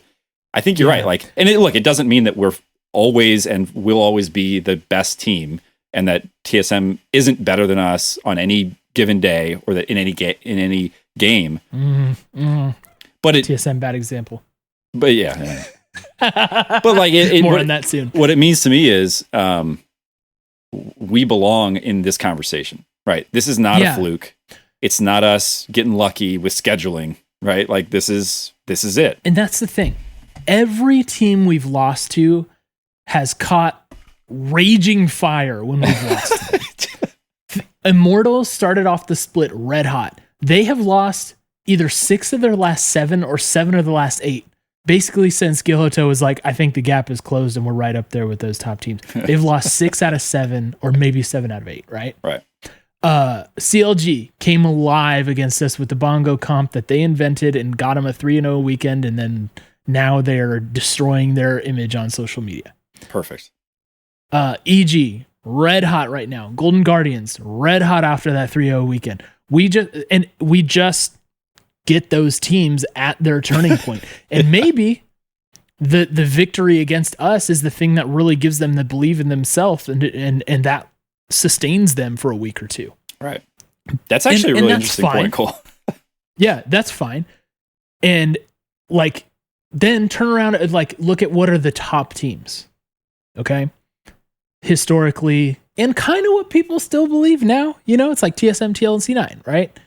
I think you're right. Like, and it doesn't mean that we're always and will always be the best team, and that TSM isn't better than us on any given day, or that in any game. But TSM bad example. But yeah. But like more on that soon. What it means to me is we belong in this conversation, right? This is not a fluke. It's not us getting lucky with scheduling, right? Like this is it. And that's the thing. Every team we've lost to has caught raging fire when we've lost. Immortals started off the split red hot. They have lost either 6 of their last 7 or 7 of the last 8. Basically, since Gilhoto was like, I think the gap is closed and we're right up there with those top teams. They've lost 6 out of 7 or maybe 7 out of 8, right? Right. CLG came alive against us with the bongo comp that they invented and got them a 3-0 weekend, and then now they're destroying their image on social media. Perfect. EG, red hot right now. Golden Guardians, red hot after that 3-0 weekend. We just get those teams at their turning point. And maybe the victory against us is the thing that really gives them the belief in themselves, and that sustains them for a week or two. Right. That's actually a really interesting point, Cole. Yeah, that's fine. And like, then turn around and like look at what are the top teams. Okay. Historically, and kind of what people still believe now, it's like TSM, TL, and C9, right?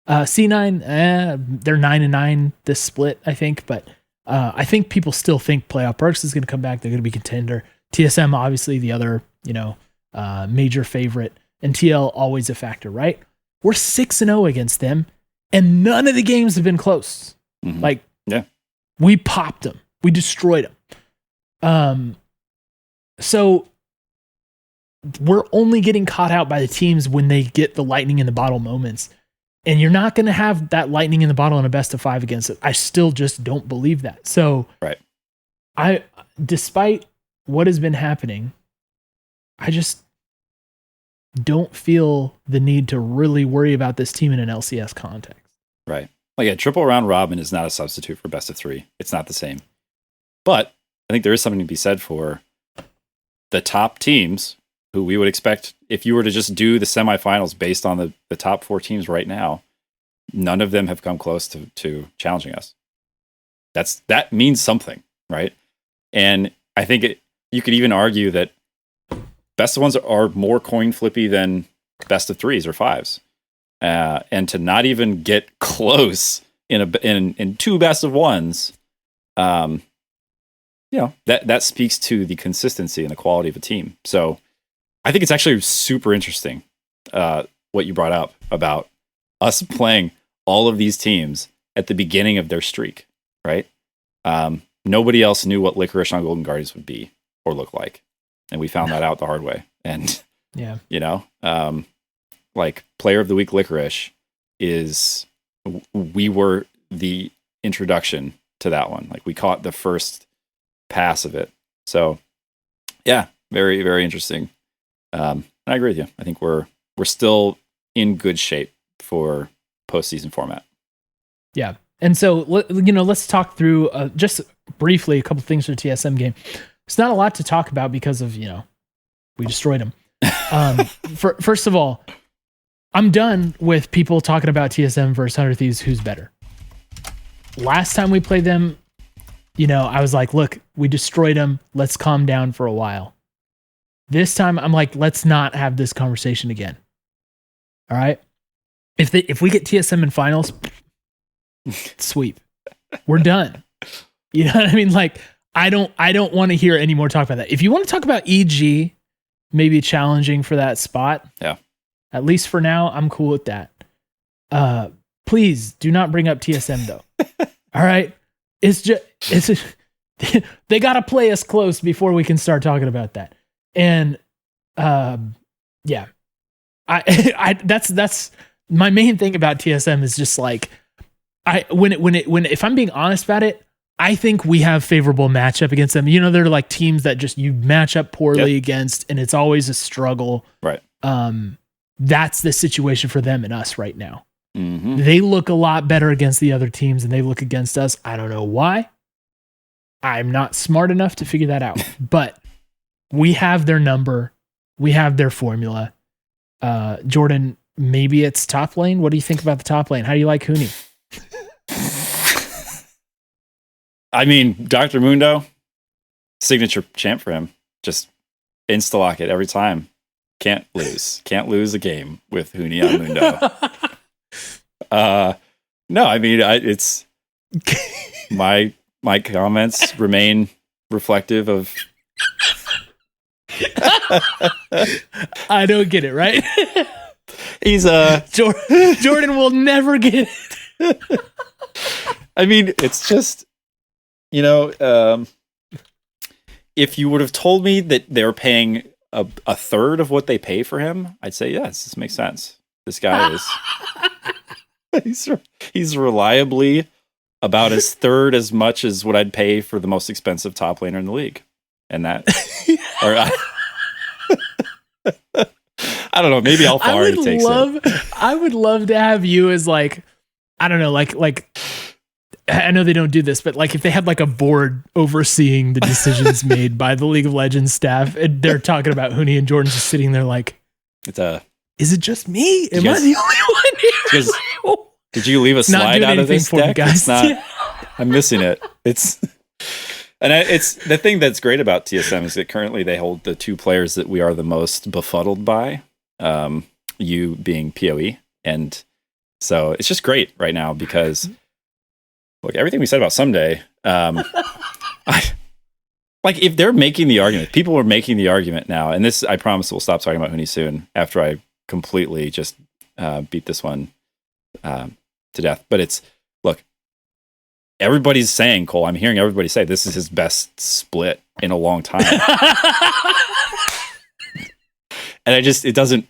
C9, they're 9-9 this split, I think, but I think people still think Playoff Perks is going to come back. They're going to be contender. TSM, obviously, the other, major favorite, and TL always a factor, right? We're 6-0 against them, and none of the games have been close. Mm-hmm. Like, yeah, we popped them, we destroyed them. So we're only getting caught out by the teams when they get the lightning in the bottle moments. And you're not going to have that lightning in the bottle in a best of 5 against it. I still just don't believe that. So, right. Despite what has been happening, I just don't feel the need to really worry about this team in an LCS context. Right. Like a triple round robin is not a substitute for best of 3. It's not the same. But I think there is something to be said for the top teams who we would expect, if you were to just do the semifinals based on the top 4 teams right now, none of them have come close to challenging us. That means something, right? And I think you could even argue that best of 1s are more coin flippy than best of 3s or 5s. And to not even get close in 2 best of 1s, that speaks to the consistency and the quality of a team. So I think it's actually super interesting what you brought up about us playing all of these teams at the beginning of their streak, right? Nobody else knew what Licorice on Golden Guardians would be or look like. And we found that out the hard way. And, like Player of the Week Licorice we were the introduction to that one. Like we caught the first pass of it. So yeah, very, very interesting. I agree with you. I think we're still in good shape for postseason format. Yeah. And so, let's talk through just briefly a couple things for the TSM game. It's not a lot to talk about because of, we destroyed them. First of all, I'm done with people talking about TSM versus 100 Thieves, who's better. Last time we played them, I was like, look, we destroyed them. Let's calm down for a while. This time, I'm like, let's not have this conversation again. All right? If we get TSM in finals, sweep. We're done. You know what I mean? Like, I don't want to hear any more talk about that. If you want to talk about EG, maybe challenging for that spot. Yeah. At least for now, I'm cool with that. Please do not bring up TSM though. All right. They got to play us close before we can start talking about that. And, yeah, that's my main thing about TSM is just like, if I'm being honest about it, I think we have favorable matchup against them. They're like teams that just you match up poorly against, and it's always a struggle. Right. That's the situation for them and us right now. Mm-hmm. They look a lot better against the other teams than they look against us. I don't know why. I'm not smart enough to figure that out, but we have their number. We have their formula. Jordan, maybe it's top lane. What do you think about the top lane? How do you like Huni? I mean, Dr. Mundo, signature champ for him. Just insta-lock it every time. Can't lose. Can't lose a game with Huni on Mundo. No, I mean, it's my comments remain reflective of. I don't get it, right? He's Jordan will never get it. I mean, it's just, if you would have told me that they're paying a third of what they pay for him, I'd say, yes, this makes sense. This guy is, he's reliably about as third as much as what I'd pay for the most expensive top laner in the league. And that, I don't know, maybe Alfari takes it. I would love to have you as like, I don't know, like I know they don't do this, but like if they had like a board overseeing the decisions made by the League of Legends staff, and they're talking about Huni and Jordan just sitting there like, is it just me? Am I the only one here? Did you leave a slide out of this deck? Guys. It's not, I'm missing it. It's the thing that's great about TSM is that currently they hold the two players that we are the most befuddled by, you being PoE. And so it's just great right now because look, everything we said about Someday, if they're making the argument, people are making the argument now, and this, I promise we'll stop talking about Huni soon after I completely just beat this one to death. But it's, look, everybody's saying, Cole, I'm hearing everybody say this is his best split in a long time. And it doesn't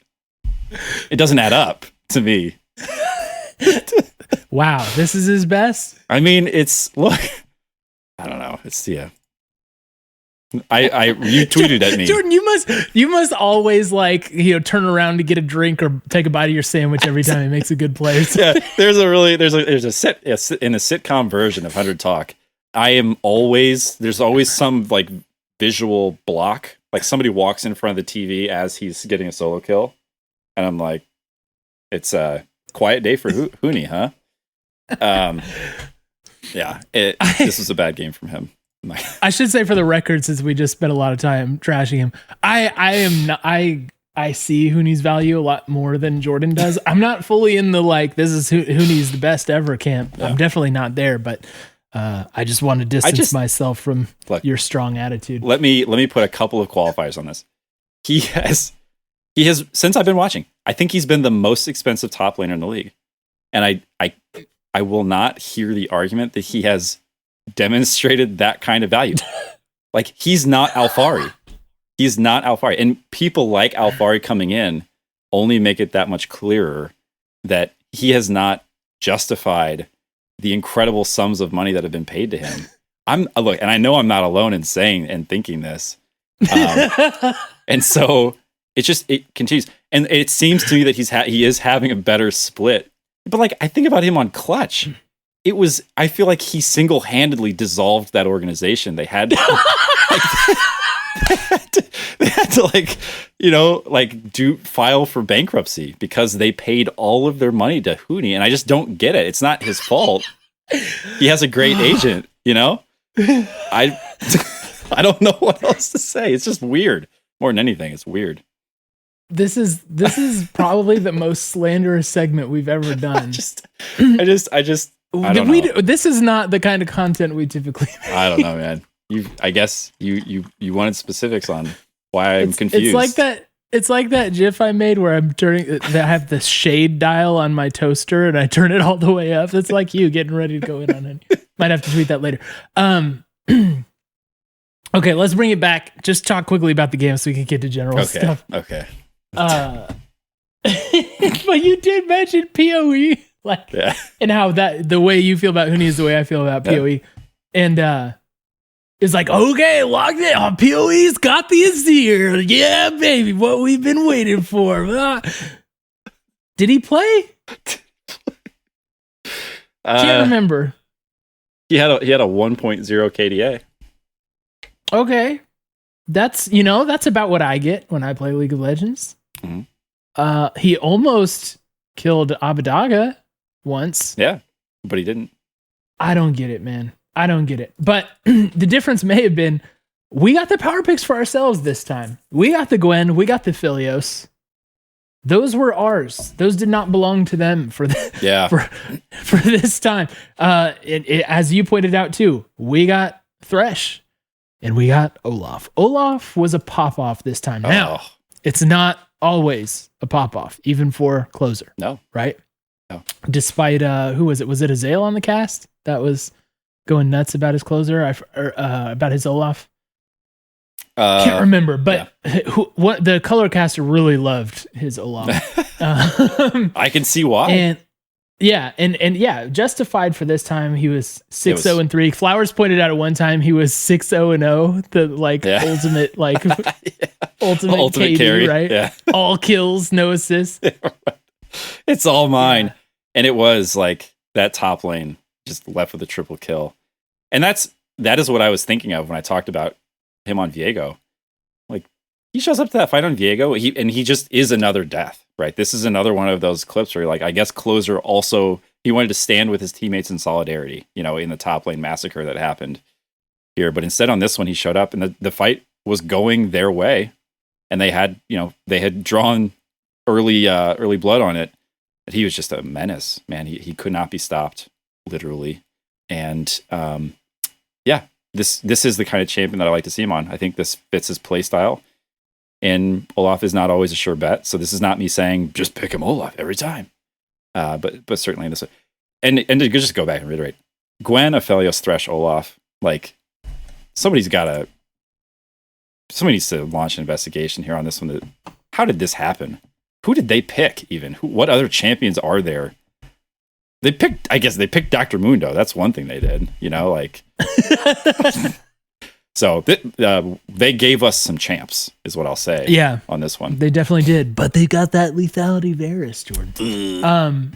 add up to me. Wow, this is his best? I mean, look, I don't know. It's, yeah. You tweeted at me. Jordan, you must always turn around to get a drink or take a bite of your sandwich every time he makes a good play. Yeah, there's a in a sitcom version of 100 Talk. There's always some like visual block, like somebody walks in front of the TV as he's getting a solo kill, and I'm like, it's a quiet day for Huni, huh? Yeah, this was a bad game from him. I should say for the record, since we just spent a lot of time trashing him, I see Huni's value a lot more than Jordan does. I'm not fully in the this is Huni's the best ever camp. Yeah. I'm definitely not there, but I just want to distance myself from your strong attitude. Let me put a couple of qualifiers on this. He has since I've been watching, I think he's been the most expensive top laner in the league, and I will not hear the argument that he has demonstrated that kind of value. Like, he's not Alfari. He's not Alfari. And people like Alfari coming in only make it that much clearer that he has not justified the incredible sums of money that have been paid to him. Look, and I know I'm not alone in saying and thinking this. And so it continues. And it seems to me that he is having a better split. But I think about him on Clutch. I feel like he single-handedly dissolved that organization. They had to file for bankruptcy because they paid all of their money to Huni, and I just don't get it. It's not his fault. He has a great agent, I don't know what else to say. It's just weird. More than anything, it's weird. This is probably the most slanderous segment we've ever done. This is not the kind of content we typily make. I don't know, man. I guess you wanted specifics on why I'm confused. It's like that GIF I made where I have the shade dial on my toaster and I turn it all the way up. It's like you getting ready to go in on it. Might have to tweet that later. Okay, let's bring it back. Just talk quickly about the game so we can get to general stuff. Okay. But you did mention PoE. And how the way you feel about Huni is the way I feel about PoE. And it's like, okay, locked in. Oh, PoE's got the Azir. Yeah, baby, what we've been waiting for. Did he play? Can't remember. He had a 1.0 KDA. Okay. That's about what I get when I play League of Legends. Mm-hmm. He almost killed Abadaga once. Yeah, but he didn't. I don't get it, man. I don't get it. But the difference may have been we got the power picks for ourselves this time. We got the Gwen. We got the Philios. Those were ours. Those did not belong to them for this time. As you pointed out too, we got Thresh and we got Olaf. Olaf was a pop-off this time. Now, it's not always a pop-off, even for closer. No. Right? No. Despite, who was it? Was it Azale on the cast that was going nuts about his closer, about his Olaf? Can't remember, but what the color caster really loved his Olaf. I can see why. And justified for this time. He was 6-0-3. Flowers pointed out at one time he was 6-0-0, the ultimate ultimate KD, carry, right? Yeah. All kills, no assists. It's all mine. Yeah. And it was like that top lane just left with a triple kill. And that is what I was thinking of when I talked about him on Viego. Like, he shows up to that fight on Viego, he just is another death, right? This is another one of those clips where, like, I guess closer also, he wanted to stand with his teammates in solidarity, in the top lane massacre that happened here. But instead on this one, he showed up and the fight was going their way. And they had drawn early blood on it. But he was just a menace, man. He could not be stopped, literally. And this is the kind of champion that I like to see him on. I think this fits his play style. And Olaf is not always a sure bet. So this is not me saying just pick him Olaf every time. But certainly in this, and to just go back and reiterate, Gwen, Aphelios, Thresh, Olaf, like somebody needs to launch an investigation here on this one. How did this happen? Who did they pick even? What other champions are there? They picked Dr. Mundo. That's one thing they did, like. So they gave us some champs, is what I'll say. Yeah, on this one, they definitely did. But they got that lethality Varus, Jordan.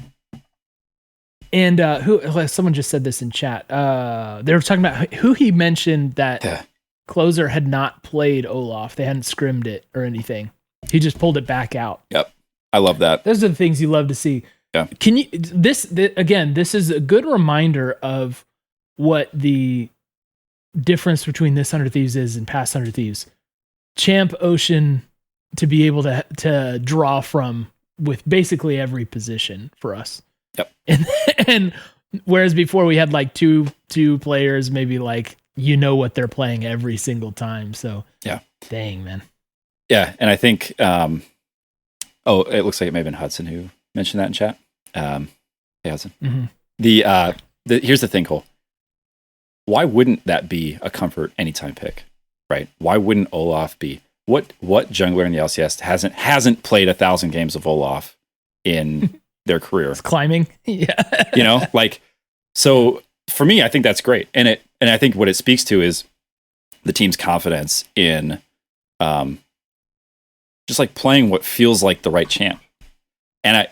And who? Someone just said this in chat. They were talking about who he mentioned that closer had not played Olaf. They hadn't scrimmed it or anything. He just pulled it back out. Yep, I love that. Those are the things you love to see. Yeah. Can you this is a good reminder of what the difference between this 100 Thieves is and past 100 Thieves. Champ Ocean to be able to draw from with basically every position for us. Yep. And whereas before we had like two players, maybe like what they're playing every single time. So yeah. Dang, man. Yeah, and I think it looks like it may have been Hudson who mentioned that in chat. Hey Hudson. Mm-hmm. Here's the thing, Cole. Why wouldn't that be a comfort anytime pick, right? Why wouldn't Olaf be? What jungler in the LCS hasn't played 1,000 games of Olaf in their career? It's climbing, yeah. So for me, I think that's great, and I think what it speaks to is the team's confidence in, just like playing what feels like the right champ. And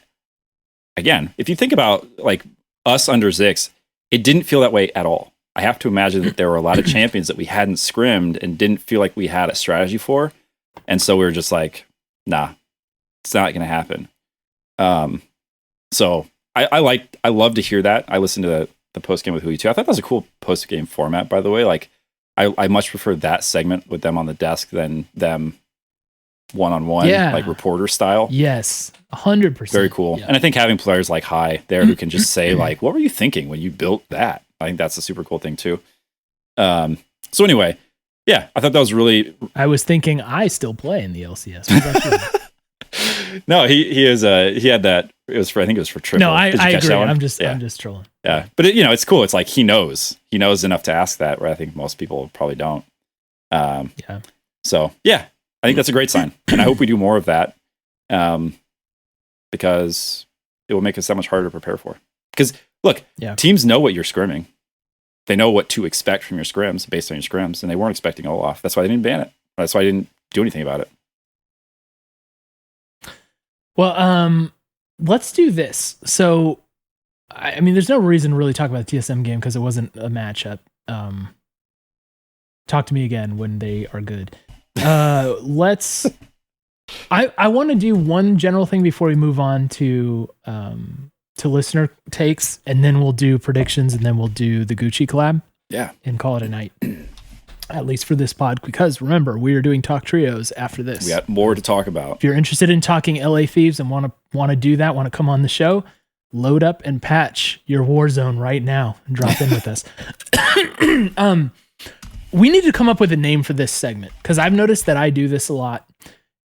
again, if you think about like us under Zix, it didn't feel that way at all. I have to imagine that there were a lot of champions that we hadn't scrimmed and didn't feel like we had a strategy for. And so we were just like, nah, it's not going to happen. So I love to hear that. I listened to the post game with Hui too. I thought that was a cool post game format, by the way. Like I much prefer that segment with them on the desk than them one-on-one, like reporter style. Yes, 100%. Very cool. Yeah. And I think having players like Hai there who can just say like, what were you thinking when you built that? I think that's a super cool thing too. So anyway, yeah, I thought that was really. I was thinking I still play in the LCS. No, he had that. It was for, I think it was for triple. No, I agree. I'm just trolling. Yeah, but it's cool. It's like he knows enough to ask that, where I think most people probably don't. Yeah. So yeah, I think that's a great sign, and I hope we do more of that, because it will make us that much harder to prepare for. Because look, teams know what you're scrimming. They know what to expect from your scrims based on your scrims, and they weren't expecting Olaf. That's why they didn't ban it. That's why I didn't do anything about it. Well, let's do this. So I mean, there's no reason to really talk about the TSM game because it wasn't a matchup. Talk to me again when they are good. Let's. I want to do one general thing before we move on to listener takes, and then we'll do predictions, and then we'll do the Gucci collab. Yeah, and call it a night. At least for this pod, because remember, we are doing talk trios after this. We got more to talk about. If you're interested in talking LA Thieves and want to do that, want to come on the show, load up and patch your Warzone right now and drop in with us. We need to come up with a name for this segment because I've noticed that I do this a lot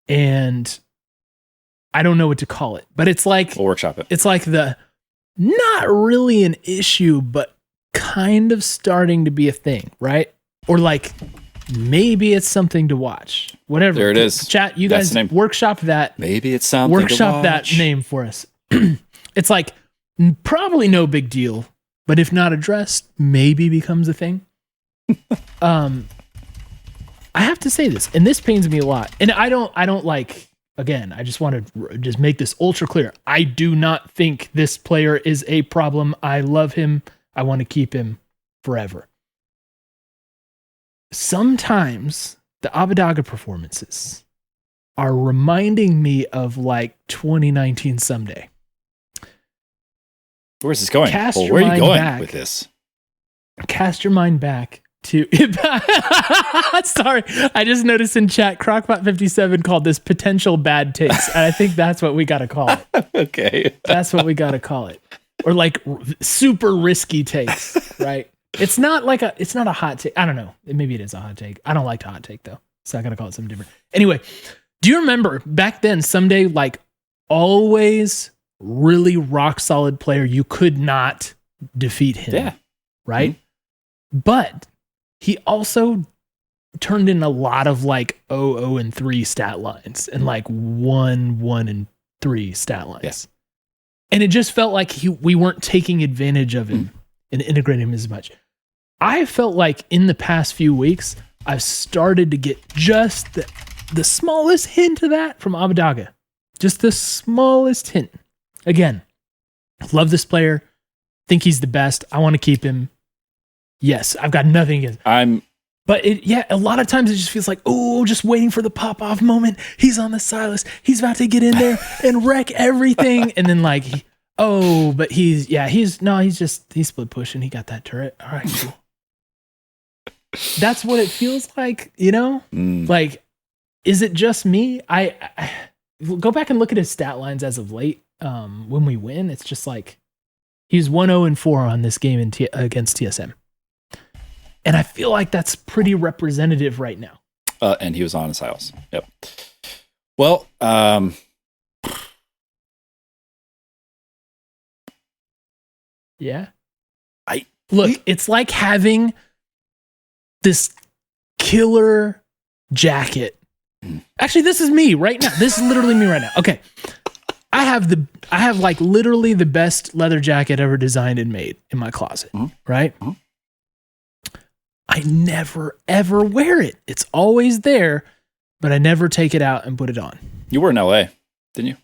and I don't know what to call it, but it's like we'll workshop it. It's like the not really an issue, but kind of starting to be a thing, right? Or like maybe it's something to watch. Whatever. There it is. Chat, you guys workshop that. Maybe it's something workshop to watch. That name for us. It's like probably no big deal, but if not addressed, maybe becomes a thing. I have to say this, and this pains me a lot. And I don't like, again, I just want to just make this ultra clear. I do not think this player is a problem. I love him. I want to keep him forever. Sometimes the Abbedagge performances are reminding me of like 2019 someday. Where's this going? Where are you going with this? Cast your mind back to... Sorry, I just noticed in chat, Crockpot57 called this potential bad takes. And I think that's what we got to call it. Okay. That's what we got to call it. Or like super risky takes, right? It's not a hot take. I don't know. Maybe it is a hot take. I don't like to hot take though. So I got to call it something different. Anyway, do you remember back then, someday, like always really rock solid player, you could not defeat him. Yeah. Right. Mm-hmm. But he also turned in a lot of like 0-0-3 stat lines and like 1-1-3 stat lines. Yes. And it just felt like we weren't taking advantage of him and integrating him as much. I felt like in the past few weeks, I've started to get just the smallest hint of that from Abbedagge. Just the smallest hint. Again, love this player. Think he's the best. I want to keep him. Yes, I've got nothing against But a lot of times it just feels like, oh, just waiting for the pop-off moment. He's on the Silas. He's about to get in there and wreck everything. And then like, but he's split pushing. He got that turret. All right, cool. That's what it feels like, you know? Like, is it just me? I go back and look at his stat lines as of late. When we win, it's just like, he's 1-0-4 on this game against TSM. And I feel like that's pretty representative right now. And he was on Silas. Yep. Well, yeah. It's like having this killer jacket. Actually, this is me right now. This is literally me right now. Okay. I have like literally the best leather jacket ever designed and made in my closet, right? Mm-hmm. I never, ever wear it. It's always there, but I never take it out and put it on. You were in LA, didn't you?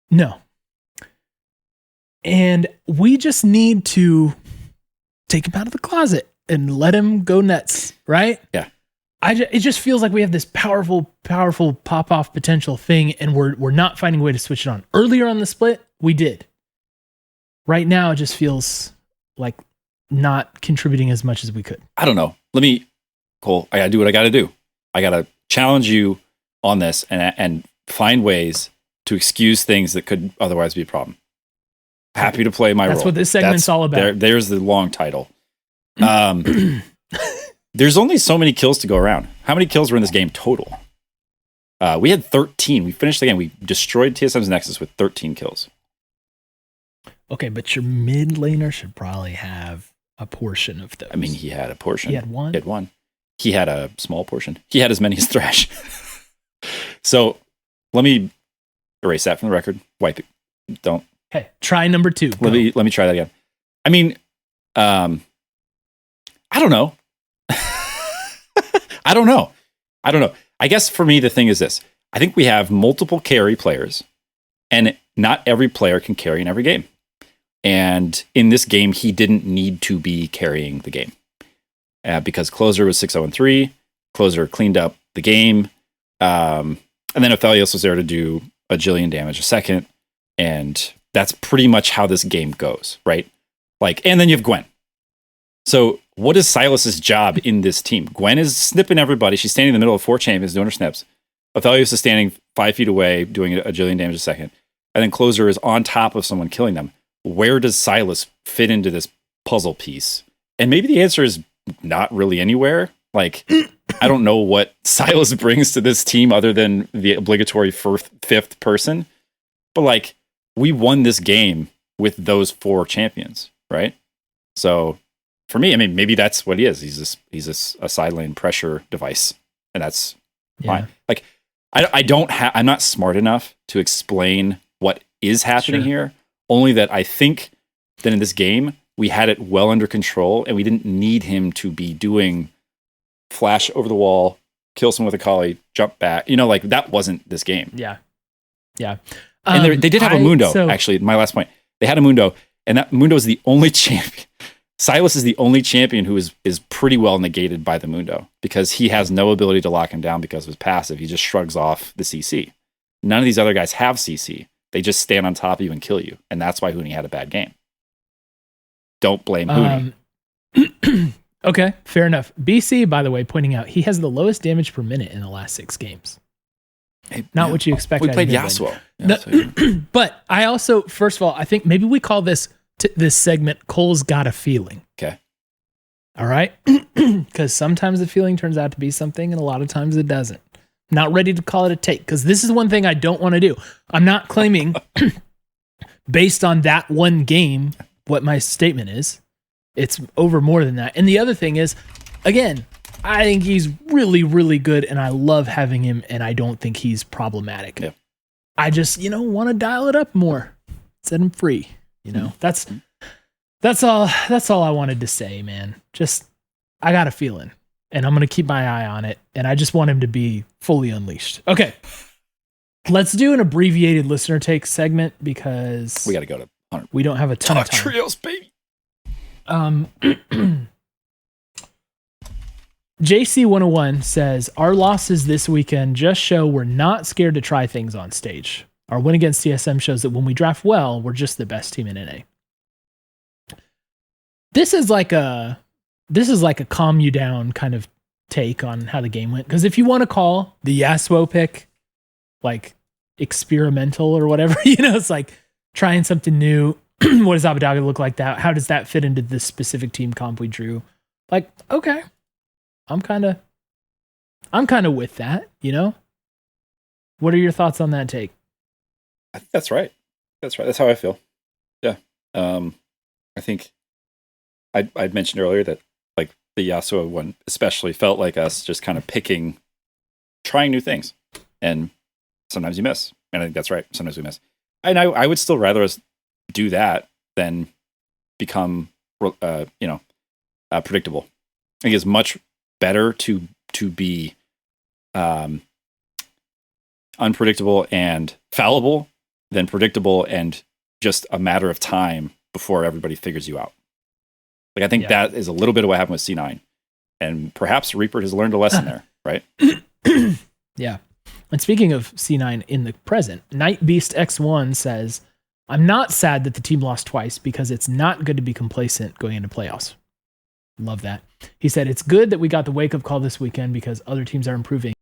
No. And we just need to take him out of the closet and let him go nuts, right? Yeah. It just feels like we have this powerful pop-off potential thing, and we're not finding a way to switch it on. Earlier on the split, we did. Right now, it just feels like not contributing as much as we could. I don't know. Cole, I got to do what I got to do. I got to challenge you on this and find ways to excuse things that could otherwise be a problem. Happy to play my role. That's what this segment's all about. There's the long title. There's only so many kills to go around. How many kills were in this game total? We had 13. We finished the game. We destroyed TSM's Nexus with 13 kills. Okay, but your mid laner should probably have a portion of those. I mean, he had a portion. He had one? He had a small portion. He had as many as Thresh. So let me erase that from the record. Wipe it. Don't. Okay, try number 2. Let me try that again. I mean, I don't know. I don't know. I guess for me, the thing is this. I think we have multiple carry players, and not every player can carry in every game. And in this game, he didn't need to be carrying the game because Closer was 6-0-3. Closer cleaned up the game. And then Aphelios was there to do a jillion damage a second. And that's pretty much how this game goes, right? Like, and then you have Gwen. So what is Silas's job in this team? Gwen is snipping everybody. She's standing in the middle of 4 champions doing her snips. Aphelios is standing 5 feet away doing a jillion damage a second. And then Closer is on top of someone killing them. Where does Silas fit into this puzzle piece? And maybe the answer is not really anywhere. Like, I don't know what Silas brings to this team other than the obligatory 5th person. But like, we won this game with those 4 champions, right? So for me, I mean, maybe that's what he is. He's a side lane pressure device, and that's fine. Like, I'm not smart enough to explain what is happening here. Only that I think that in this game, we had it well under control and we didn't need him to be doing flash over the wall, kill someone with a collie, jump back. You know, like that wasn't this game. Yeah. And they did have a Mundo, actually, my last point. They had a Mundo, and that Mundo is the only champion. Silas is the only champion who is pretty well negated by the Mundo because he has no ability to lock him down because of his passive. He just shrugs off the CC. None of these other guys have CC. They just stand on top of you and kill you. And that's why Huni had a bad game. Don't blame Huni. Okay, fair enough. BC, by the way, pointing out he has the lowest damage per minute in the last 6 games. Not what you expect. We played Yasuo. But I also, first of all, I think maybe we call this segment Cole's Got a Feeling. Okay. All right? Because sometimes the feeling turns out to be something and a lot of times it doesn't. Not ready to call it a take because this is one thing I don't want to do. I'm not claiming based on that one game what my statement is. It's over more than that. And the other thing is, again, I think he's really, really good and I love having him and I don't think he's problematic. Yeah. I just, want to dial it up more. Set him free. That's all I wanted to say, man. Just, I got a feeling. And I'm going to keep my eye on it. And I just want him to be fully unleashed. Okay. Let's do an abbreviated listener take segment because we got to go to 100. We don't have a ton of time. Trios, baby. JC101 says, our losses this weekend just show we're not scared to try things on stage. Our win against CSM shows that when we draft well, we're just the best team in NA. This is like a calm you down kind of take on how the game went. Because if you want to call the Yasuo pick like experimental or whatever, it's like trying something new. What does Abbedagge look like that? How does that fit into this specific team comp we drew? Like, okay, I'm kind of with that, What are your thoughts on that take? I think that's right. That's how I feel. Yeah. I think I'd mentioned earlier that like the Yasuo one especially felt like us just kind of trying new things. And sometimes you miss. And I think that's right. Sometimes we miss. And I would still rather us do that than become, predictable. I think it's much better to be unpredictable and fallible than predictable and just a matter of time before everybody figures you out. Like, I think that is a little bit of what happened with C9. And perhaps Reaper has learned a lesson there, right? Yeah. And speaking of C9 in the present, Night Beast X1 says, I'm not sad that the team lost twice because it's not good to be complacent going into playoffs. Love that. He said, it's good that we got the wake-up call this weekend because other teams are improving.